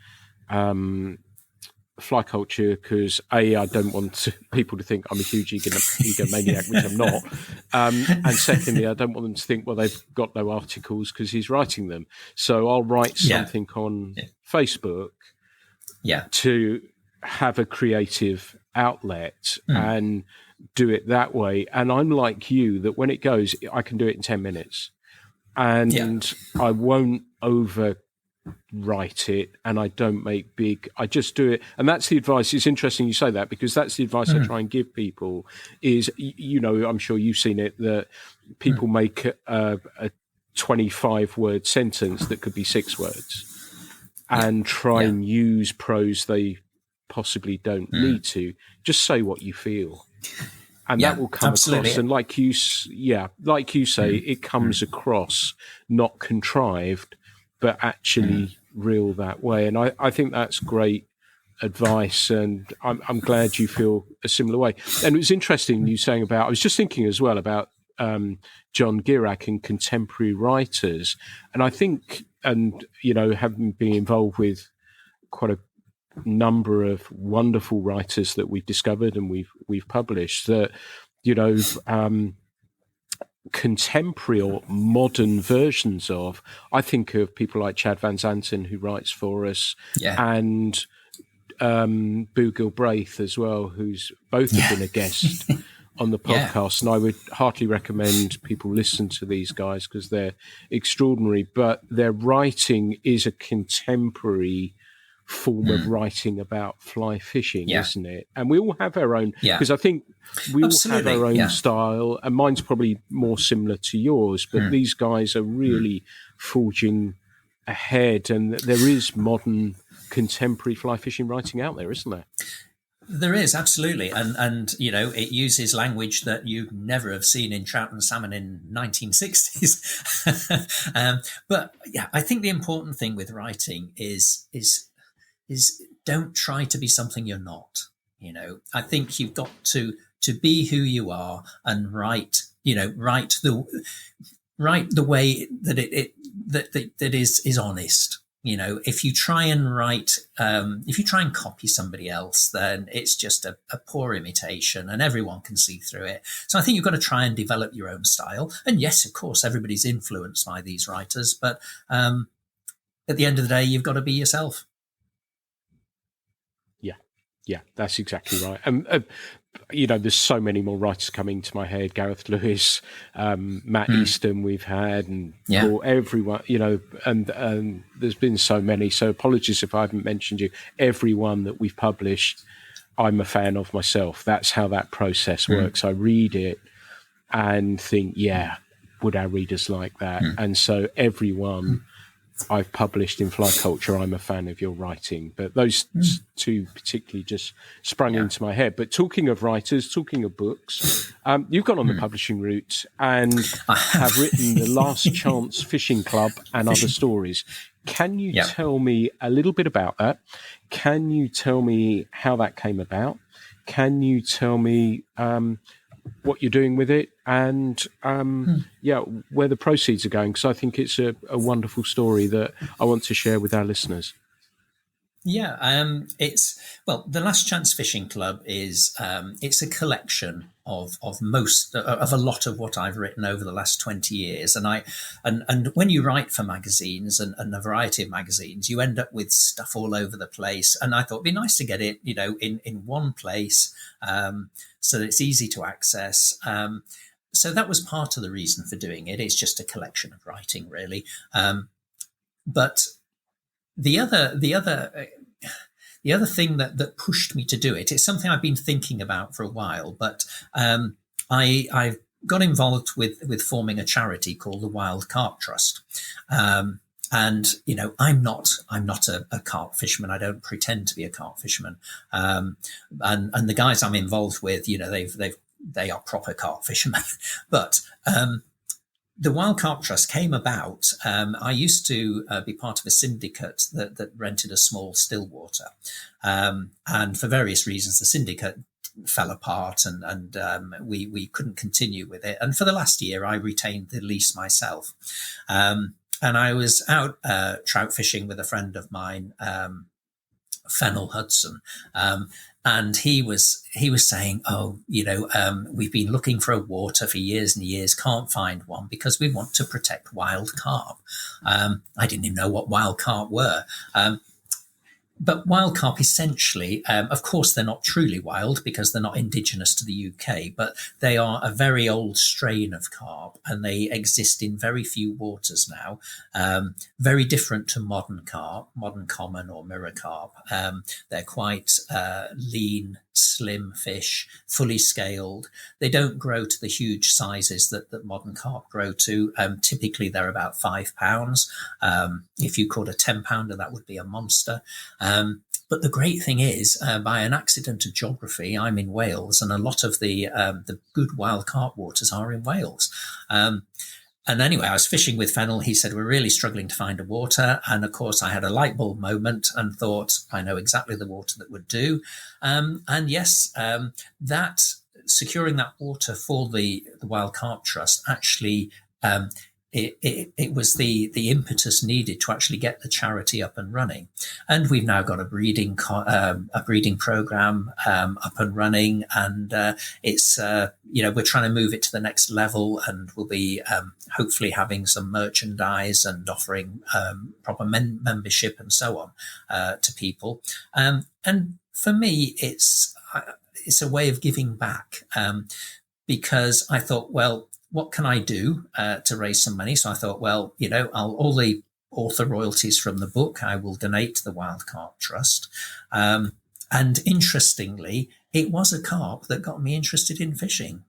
fly culture because I don't want people to think I'm a huge egomaniac, which I'm not. And secondly, I don't want them to think, well, they've got no articles because he's writing them. So I'll write something on Facebook to have a creative outlet and do it that way. And I'm like you, that when it goes, I can do it in 10 minutes. And I won't overwrite it, and I don't make big, I just do it. And that's the advice. It's interesting you say that, because that's the advice I try and give people is, I'm sure you've seen it, that people make a 25-word sentence that could be 6 words and try and use prose they possibly don't need to. Just say what you feel. And that will come across. And like you say, it comes across not contrived, but actually real that way. And I think that's great advice. And I'm glad you feel a similar way. And it was interesting you saying about, I was just thinking as well about John Girac and contemporary writers. And I think, having been involved with quite a number of wonderful writers that we've discovered and we've published, that contemporary or modern versions of, I think of people like Chad Van Zanten, who writes for us, and Boo Gilbraith as well, who's both have been a guest on the podcast. And I would heartily recommend people listen to these guys because they're extraordinary, but their writing is a contemporary form of writing about fly fishing, isn't it? And we all have our own, because I think we all have our own style, and mine's probably more similar to yours, but these guys are really forging ahead, and there is modern contemporary fly fishing writing out there, isn't there? There is, absolutely. And it uses language that you never have seen in trout and salmon in 1960s. But yeah, I think the important thing with writing is don't try to be something you're not. I think you've got to be who you are and write the way that that is honest. If you try and write, if you try and copy somebody else, then it's just a poor imitation and everyone can see through it. So I think you've got to try and develop your own style. And yes, of course, everybody's influenced by these writers, but at the end of the day, you've got to be yourself. Yeah, that's exactly right. There's so many more writers coming to my head. Gareth Lewis, Matt Easton we've had, and Paul, everyone, and there's been so many. So apologies if I haven't mentioned you. Everyone that we've published, I'm a fan of myself. That's how that process works. I read it and think, yeah, would our readers like that? And so everyone I've published in fly culture, I'm a fan of your writing. But those two particularly just sprung into my head. But talking of writers, talking of books, you've gone on the publishing route and have written The Last Chance Fishing Club and Other Stories. Can you tell me a little bit about that? Can you tell me how that came about? Can you tell me what you're doing with it and where the proceeds are going? Because I think it's a wonderful story that I want to share with our listeners. The Last Chance Fishing Club is it's a collection of a lot of what I've written over the last 20 years. And when you write for magazines and a variety of magazines, you end up with stuff all over the place. And I thought it'd be nice to get it, in one place, so that it's easy to access. So that was part of the reason for doing it. It's just a collection of writing, really. But the other thing that pushed me to do it, it's something I've been thinking about for a while, but I've got involved with forming a charity called the Wild Carp Trust. And I'm not a carp fisherman. I don't pretend to be a carp fisherman. And the guys I'm involved with, they are proper carp fishermen. But the Wild Carp Trust came about. I used to be part of a syndicate that rented a small stillwater. And for various reasons, the syndicate fell apart and we couldn't continue with it. And for the last year, I retained the lease myself. And I was out trout fishing with a friend of mine, Fennel Hudson. And he was saying, we've been looking for a water for years and years, can't find one because we want to protect wild carp. I didn't even know what wild carp were. But wild carp essentially, of course, they're not truly wild because they're not indigenous to the UK, but they are a very old strain of carp and they exist in very few waters now. Very different to modern carp, modern common or mirror carp. They're quite lean, slim fish, fully scaled. They don't grow to the huge sizes that modern carp grow to. Typically, they're about 5 pounds. If you caught a 10-pounder, that would be a monster. But the great thing is, by an accident of geography, I'm in Wales, and a lot of the good wild carp waters are in Wales. And anyway, I was fishing with Fennel. He said, we're really struggling to find a water. And of course, I had a light bulb moment and thought, I know exactly the water that would do. And yes, that securing that water for the Wild Carp Trust actually, it was the impetus needed to actually get the charity up and running. And we've now got a breeding program up and running, and it's we're trying to move it to the next level, and we'll be hopefully having some merchandise and offering proper membership and so on to people. And for me, it's a way of giving back, because I thought, well, what can I do to raise some money? So I thought, well, all the author royalties from the book, I will donate to the Wild Carp Trust. And interestingly, it was a carp that got me interested in fishing.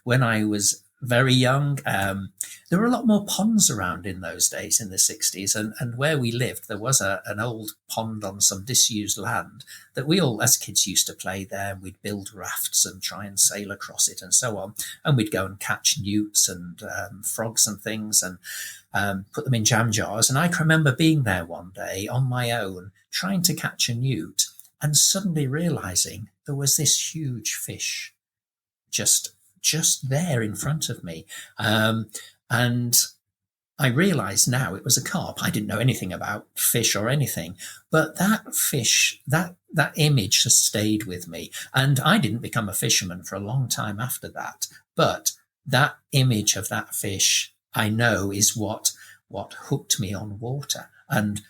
When I was very young. There were a lot more ponds around in those days in the 60s. And where we lived, there was an old pond on some disused land that we all, as kids, used to play there. We'd build rafts and try and sail across it and so on. And we'd go and catch newts and frogs and things and put them in jam jars. And I can remember being there one day on my own, trying to catch a newt and suddenly realizing there was this huge fish just there in front of me. And I realize now it was a carp. I didn't know anything about fish or anything, but that fish, that image has stayed with me. And I didn't become a fisherman for a long time after that. But that image of that fish, I know, is what hooked me on water and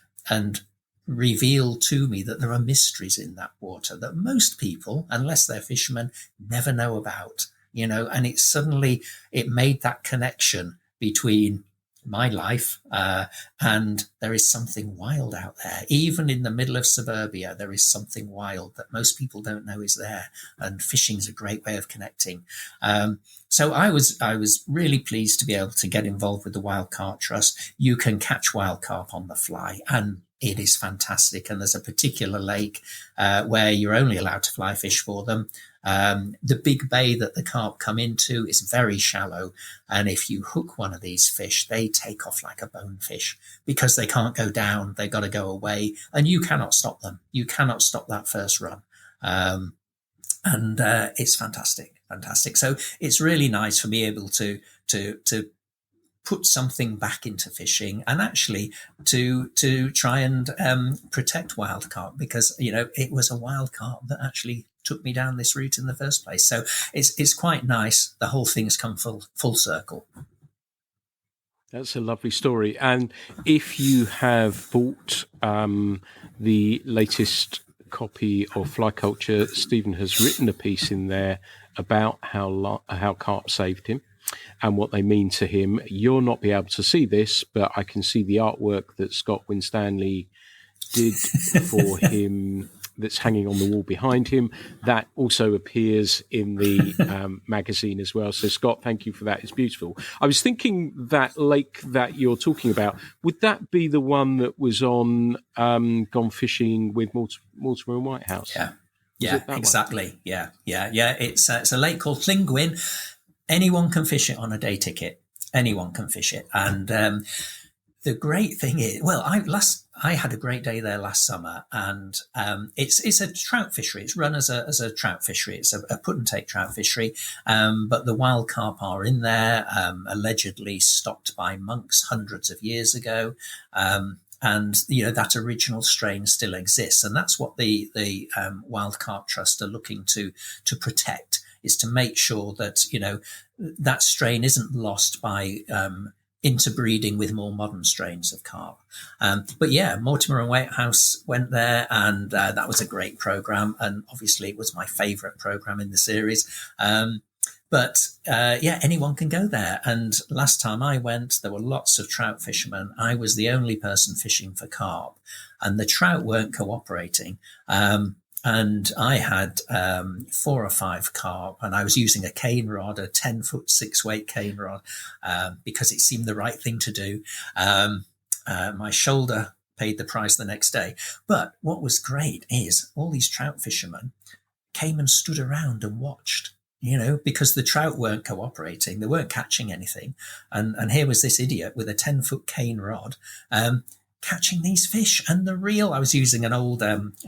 revealed to me that there are mysteries in that water that most people, unless they're fishermen, never know about. And it made that connection between my life and there is something wild out there. Even in the middle of suburbia, there is something wild that most people don't know is there. And fishing is a great way of connecting. So I was really pleased to be able to get involved with the Wild Carp Trust. You can catch wild carp on the fly, and it is fantastic. And there's a particular lake where you're only allowed to fly fish for them. The big bay that the carp come into is very shallow. And if you hook one of these fish, they take off like a bonefish because they can't go down. They've got to go away and you cannot stop them. You cannot stop that first run. And it's fantastic. So it's really nice for me able to put something back into fishing and actually to try and protect wild carp, because it was a wild carp that actually took me down this route in the first place. So it's quite nice. The whole thing's come full circle. That's a lovely story. And if you have bought the latest copy of Fly Culture, Stephen has written a piece in there about how carp saved him and what they mean to him. You'll not be able to see this, but I can see the artwork that Scott Winstanley did for him that's hanging on the wall behind him. That also appears in the magazine as well. So, Scott, thank you for that. It's beautiful. I was thinking that lake that you're talking about, would that be the one that was on Gone Fishing with Mortimer and Whitehouse? Yeah, exactly. One? Yeah. It's a lake called Llingwyn. Anyone can fish it on a day ticket. Anyone can fish it. And the great thing is, I had a great day there last summer, and it's a trout fishery. It's run as a trout fishery. It's a put and take trout fishery. But the wild carp are in there, allegedly stocked by monks hundreds of years ago. And that original strain still exists, and that's what the Wild Carp Trust are looking to protect, is to make sure that that strain isn't lost by interbreeding with more modern strains of carp. But yeah, Mortimer and Whitehouse went there, and that was a great program, and obviously it was my favorite program in the series. But anyone can go there. And last time I went, there were lots of trout fishermen. I was the only person fishing for carp, and the trout weren't cooperating. And I had 4 or 5 carp, and I was using a cane rod, a 10-foot 6-weight cane rod, because it seemed the right thing to do. My shoulder paid the price the next day. But what was great is all these trout fishermen came and stood around and watched. Because the trout weren't cooperating, they weren't catching anything. And here was this idiot with a 10-foot cane rod, catching these fish. And I was using an old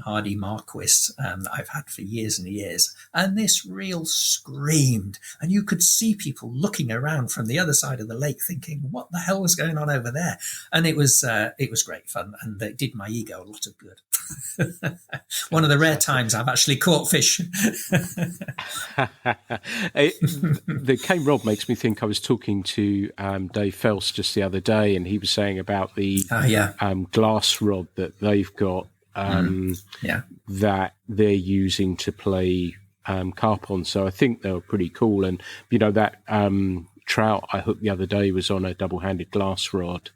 Hardy Marquis that I've had for years and years. And this reel screamed. And you could see people looking around from the other side of the lake thinking, what the hell was going on over there? And it was great fun. And it did my ego a lot of good. One of the rare times I've actually caught fish. The cane rod makes me think I was talking to Dave Phelps just the other day, and he was saying about the glass rod that they've got that they're using to play carp on. So I think they were pretty cool. And that trout I hooked the other day was on a double-handed glass rod,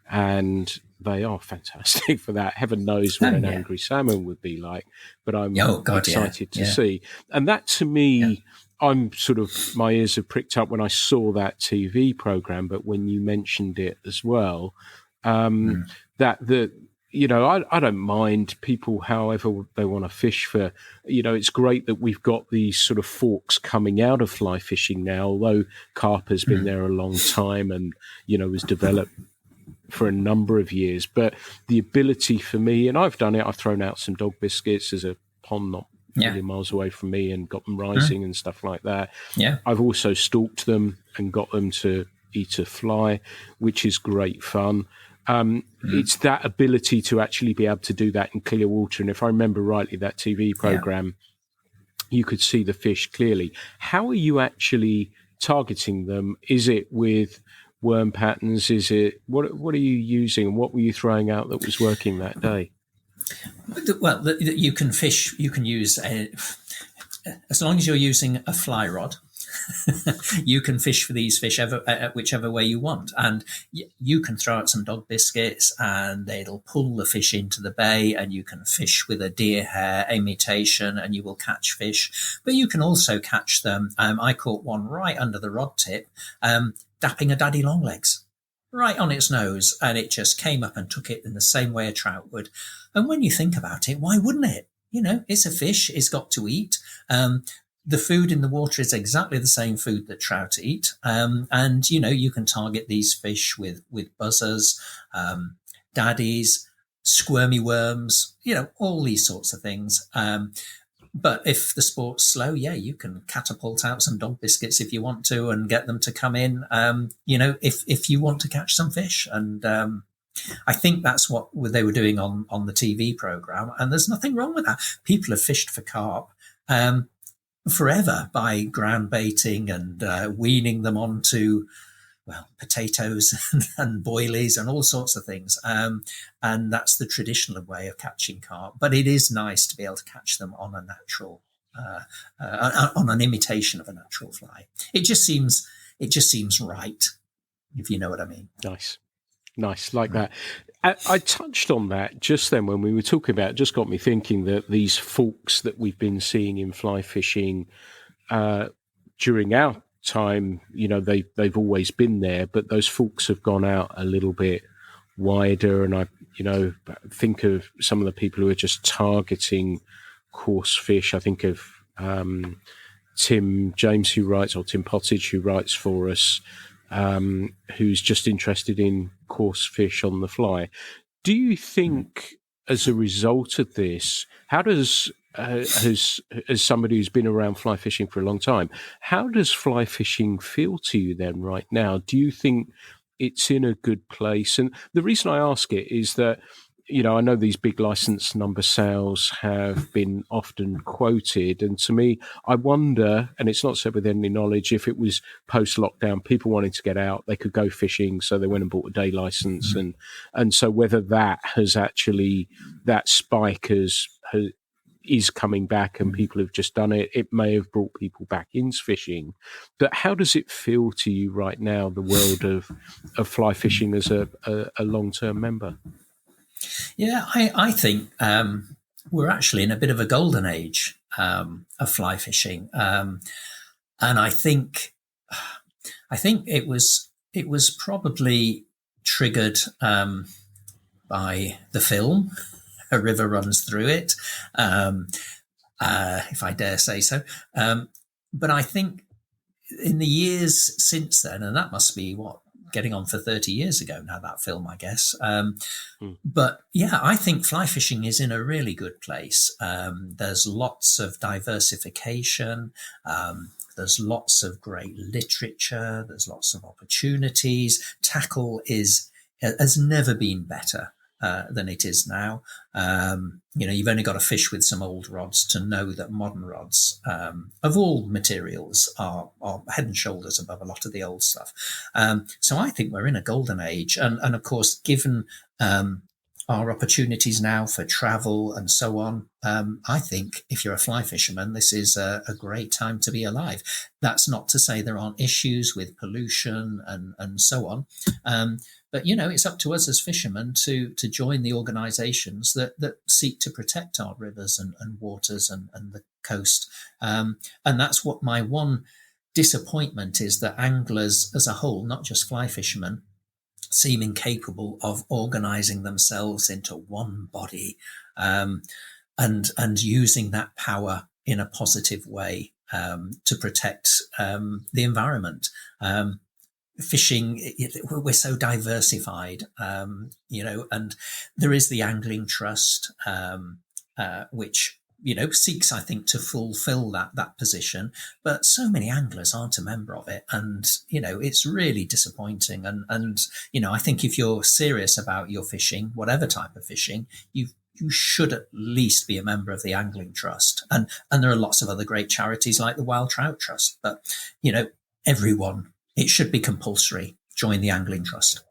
and they are fantastic for that. Heaven knows what an angry salmon would be like, but I'm excited to see. And that, to me, I'm sort of, my ears have pricked up when I saw that TV program, but when you mentioned it as well, that the, I don't mind people however they want to fish for. It's great that we've got these sort of forks coming out of fly fishing now, although carp has been there a long time and, was developed for a number of years. But the ability for me, and I've done it, I've thrown out some dog biscuits. There's a pond not a million miles away from me and got them rising and stuff like that. Yeah. I've also stalked them and got them to eat a fly, which is great fun. It's that ability to actually be able to do that in clear water. And if I remember rightly, that TV program, you could see the fish clearly. How are you actually targeting them? Is it with worm patterns? Is it what are you using? What were you throwing out that was working that day? Well, you can fish. You can use as long as you're using a fly rod. You can fish for these fish whichever way you want, and you can throw out some dog biscuits and it'll pull the fish into the bay, and you can fish with a deer hair imitation and you will catch fish. But you can also catch them. I caught one right under the rod tip, dapping a daddy longlegs right on its nose, and it just came up and took it in the same way a trout would. And when you think about it, why wouldn't it? It's a fish, it's got to eat. The food in the water is exactly the same food that trout eat. And, you can target these fish with buzzers, daddies, squirmy worms, all these sorts of things. But if the sport's slow, you can catapult out some dog biscuits if you want to and get them to come in, if you want to catch some fish. And I think that's what they were doing on the TV program. And there's nothing wrong with that. People have fished for carp forever by ground baiting and weaning them onto potatoes and boilies and all sorts of things. And that's the traditional way of catching carp. But it is nice to be able to catch them on a natural, on an imitation of a natural fly. It just seems right, if you know what I mean. Nice, like that. I touched on that just then when we were talking about it. Just got me thinking that these forks that we've been seeing in fly fishing during our time, they've always been there, but those forks have gone out a little bit wider. And I think of some of the people who are just targeting coarse fish. I think of Tim James, Tim Pottage, who writes for us, who's just interested in coarse fish on the fly. Do you think, as a result of this, how does as somebody who's been around fly fishing for a long time, how does fly fishing feel to you then right now? Do you think it's in a good place? And the reason I ask it is that, I know these big license number sales have been often quoted. And to me, I wonder, and it's not said with any knowledge, if it was post-lockdown, people wanting to get out, they could go fishing, so they went and bought a day license. And so whether that has actually, that spike is coming back and people have just done it, it may have brought people back into fishing. But how does it feel to you right now, the world of fly fishing as a long-term member? Yeah, I think we're actually in a bit of a golden age of fly fishing, and I think it was probably triggered by the film A River Runs Through It, if I dare say so. But I think in the years since then, and that must be getting on for 30 years ago now, that film, I guess. But I think fly fishing is in a really good place. There's lots of diversification. There's lots of great literature. There's lots of opportunities. Tackle has never been better than it is now. You've only got to fish with some old rods to know that modern rods of all materials are head and shoulders above a lot of the old stuff. So I think we're in a golden age. And of course, given our opportunities now for travel and so on, I think if you're a fly fisherman, this is a great time to be alive. That's not to say there aren't issues with pollution and so on. But, it's up to us as fishermen to join the organisations that seek to protect our rivers and waters and coast. And that's what my one disappointment is, that anglers as a whole, not just fly fishermen, seem incapable of organising themselves into one body, and using that power in a positive way, to protect the environment. Fishing, we're so diversified, and there is the Angling Trust, which seeks, I think, to fulfill that position, but so many anglers aren't a member of it, and it's really disappointing. And I think if you're serious about your fishing, whatever type of fishing, you should at least be a member of the Angling Trust, and there are lots of other great charities like the Wild Carp Trust, but everyone, it should be compulsory, join the Angling Trust.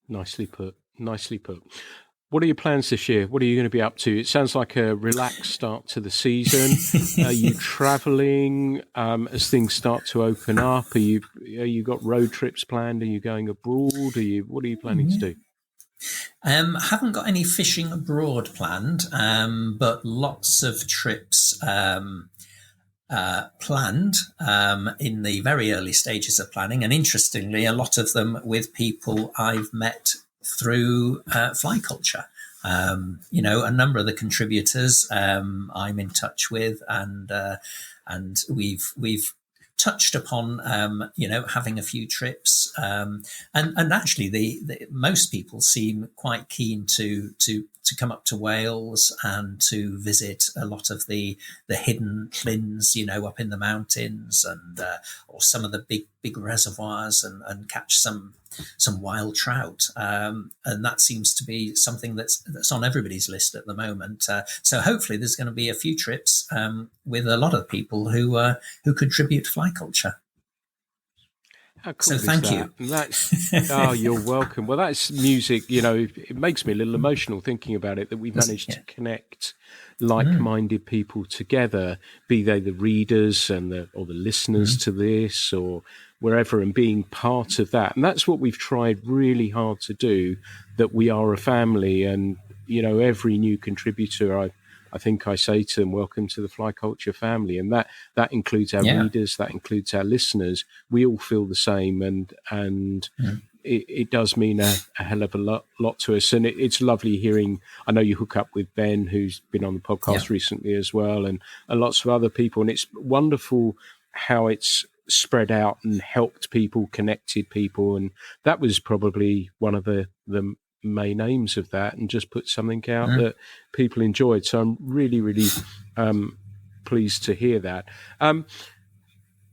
Nicely put. What are your plans this year? What are you going to be up to? It sounds like a relaxed start to the season. Are you travelling as things start to open up? Are you got road trips planned? Are you going abroad? What are you planning to do? I haven't got any fishing abroad planned, but lots of trips planned in the very early stages of planning, and interestingly, a lot of them with people I've met through fly culture. A number of the contributors I'm in touch with, and we've touched upon having a few trips, and actually the most people seem quite keen to come up to Wales and to visit a lot of the hidden clins up in the mountains, and or some of the big reservoirs, and catch some wild trout, and that seems to be something that's on everybody's list at the moment. So hopefully there's going to be a few trips with a lot of people who contribute to fly culture. How cool so thank you. You're welcome. Well, that's music. It makes me a little emotional thinking about it, that we've managed to connect like-minded people together, be they the readers or the listeners to this, or wherever, and being part of that. And that's what we've tried really hard to do, that we are a family. And, every new contributor, I think I say to them, welcome to the Fly Culture family. And that includes our readers, that includes our listeners. We all feel the same, and it does mean a hell of a lot to us. And it's lovely hearing, I know you hook up with Ben, who's been on the podcast recently as well, and lots of other people. And it's wonderful how it's spread out and helped people, connected people. And that was probably one of the main aims of that, and just put something out that people enjoyed. So I'm really, really pleased to hear that.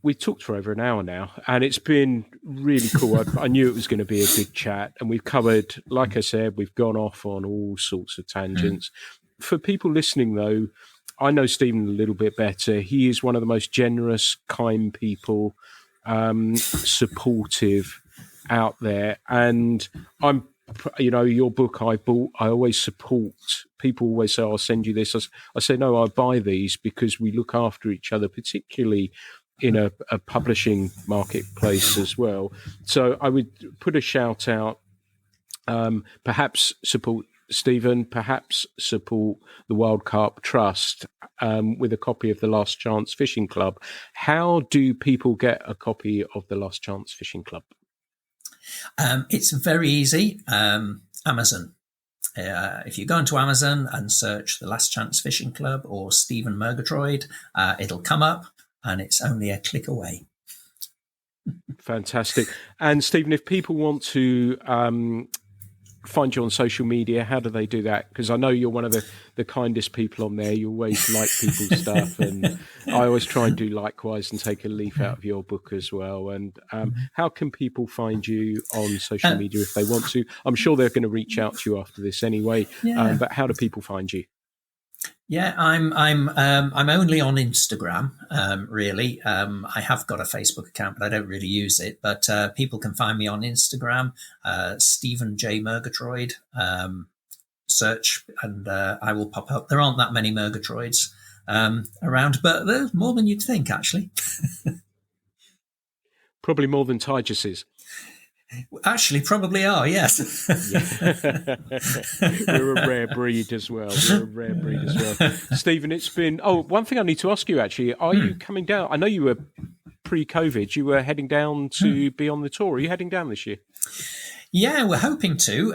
We talked for over an hour now, and it's been really cool. I knew it was going to be a good chat, and we've covered, like I said, we've gone off on all sorts of tangents. For people listening, though, I know Stephen a little bit better. He is one of the most generous, kind people, supportive out there. And I'm, your book I bought, I always support. People always say, I'll send you this. I say, no, I buy these because we look after each other, particularly in a publishing marketplace as well. So I would put a shout out, perhaps support Stephen, perhaps support the Wild Carp Trust with a copy of the Last Chance Fishing Club. How do people get a copy of the Last Chance Fishing Club? It's very easy. Amazon. If you go into Amazon and search the Last Chance Fishing Club or Stephen Murgatroyd, it'll come up, and it's only a click away. Fantastic. And Stephen, if people want to find you on social media, how do they do that? Because I know you're one of the kindest people on there. You always like people's stuff, and I always try and do likewise and take a leaf out of your book as well. And how can people find you on social media if they want to? I'm sure they're going to reach out to you after this anyway. But how do people find you? Yeah, I'm only on Instagram, really. I have got a Facebook account, but I don't really use it. But people can find me on Instagram, Stephen J. Murgatroyd. Search, and I will pop up. There aren't that many Murgatroyds around, but there's more than you'd think, actually. Probably more than Tigerses. Actually, probably are, yes. Yeah. We're a rare breed as well. Stephen, it's been... Oh, one thing I need to ask you, actually. Are you coming down? I know you were pre-COVID. You were heading down to be on the tour. Are you heading down this year? Yeah, we're hoping to.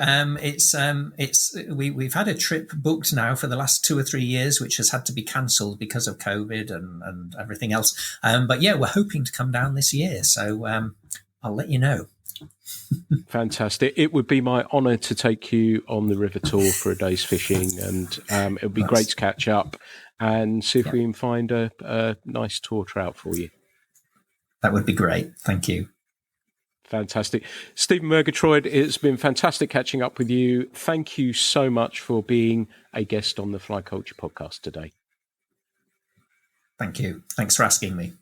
We've had a trip booked now for the last 2 or 3 years, which has had to be cancelled because of COVID and everything else. But yeah, we're hoping to come down this year. So I'll let you know. Fantastic. It would be my honour to take you on the river tour for a day's fishing, and it would be great to catch up and see if we can find a nice tour trout for you. That would be great. Thank you. Fantastic. Stephen Murgatroyd, it's been fantastic catching up with you. Thank you so much for being a guest on the Fly Culture podcast today. Thank you. Thanks for asking me.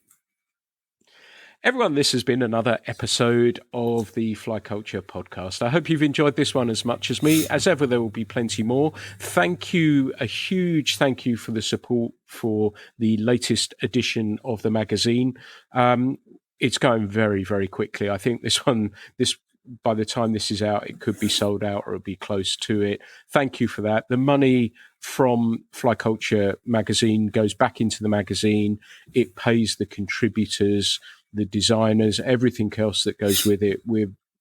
Everyone, this has been another episode of the Fly Culture podcast. I hope you've enjoyed this one as much as me. As ever, there will be plenty more. Thank you, a huge thank you for the support for the latest edition of the magazine. It's going very, very quickly. I think this by the time this is out, it could be sold out or it'll be close to it. Thank you for that. The money from Fly Culture magazine goes back into the magazine. It pays the contributors, the designers, everything else that goes with it.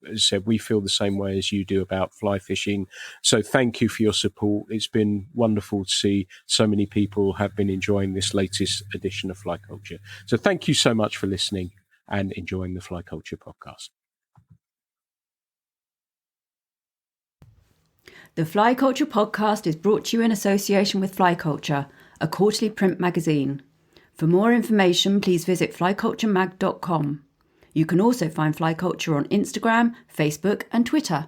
As I said, we feel the same way as you do about fly fishing. So thank you for your support. It's been wonderful to see so many people have been enjoying this latest edition of Fly Culture. So thank you so much for listening and enjoying the Fly Culture podcast. The Fly Culture podcast is brought to you in association with Fly Culture, a quarterly print magazine. For more information, please visit flyculturemag.com. You can also find Fly Culture on Instagram, Facebook, and Twitter.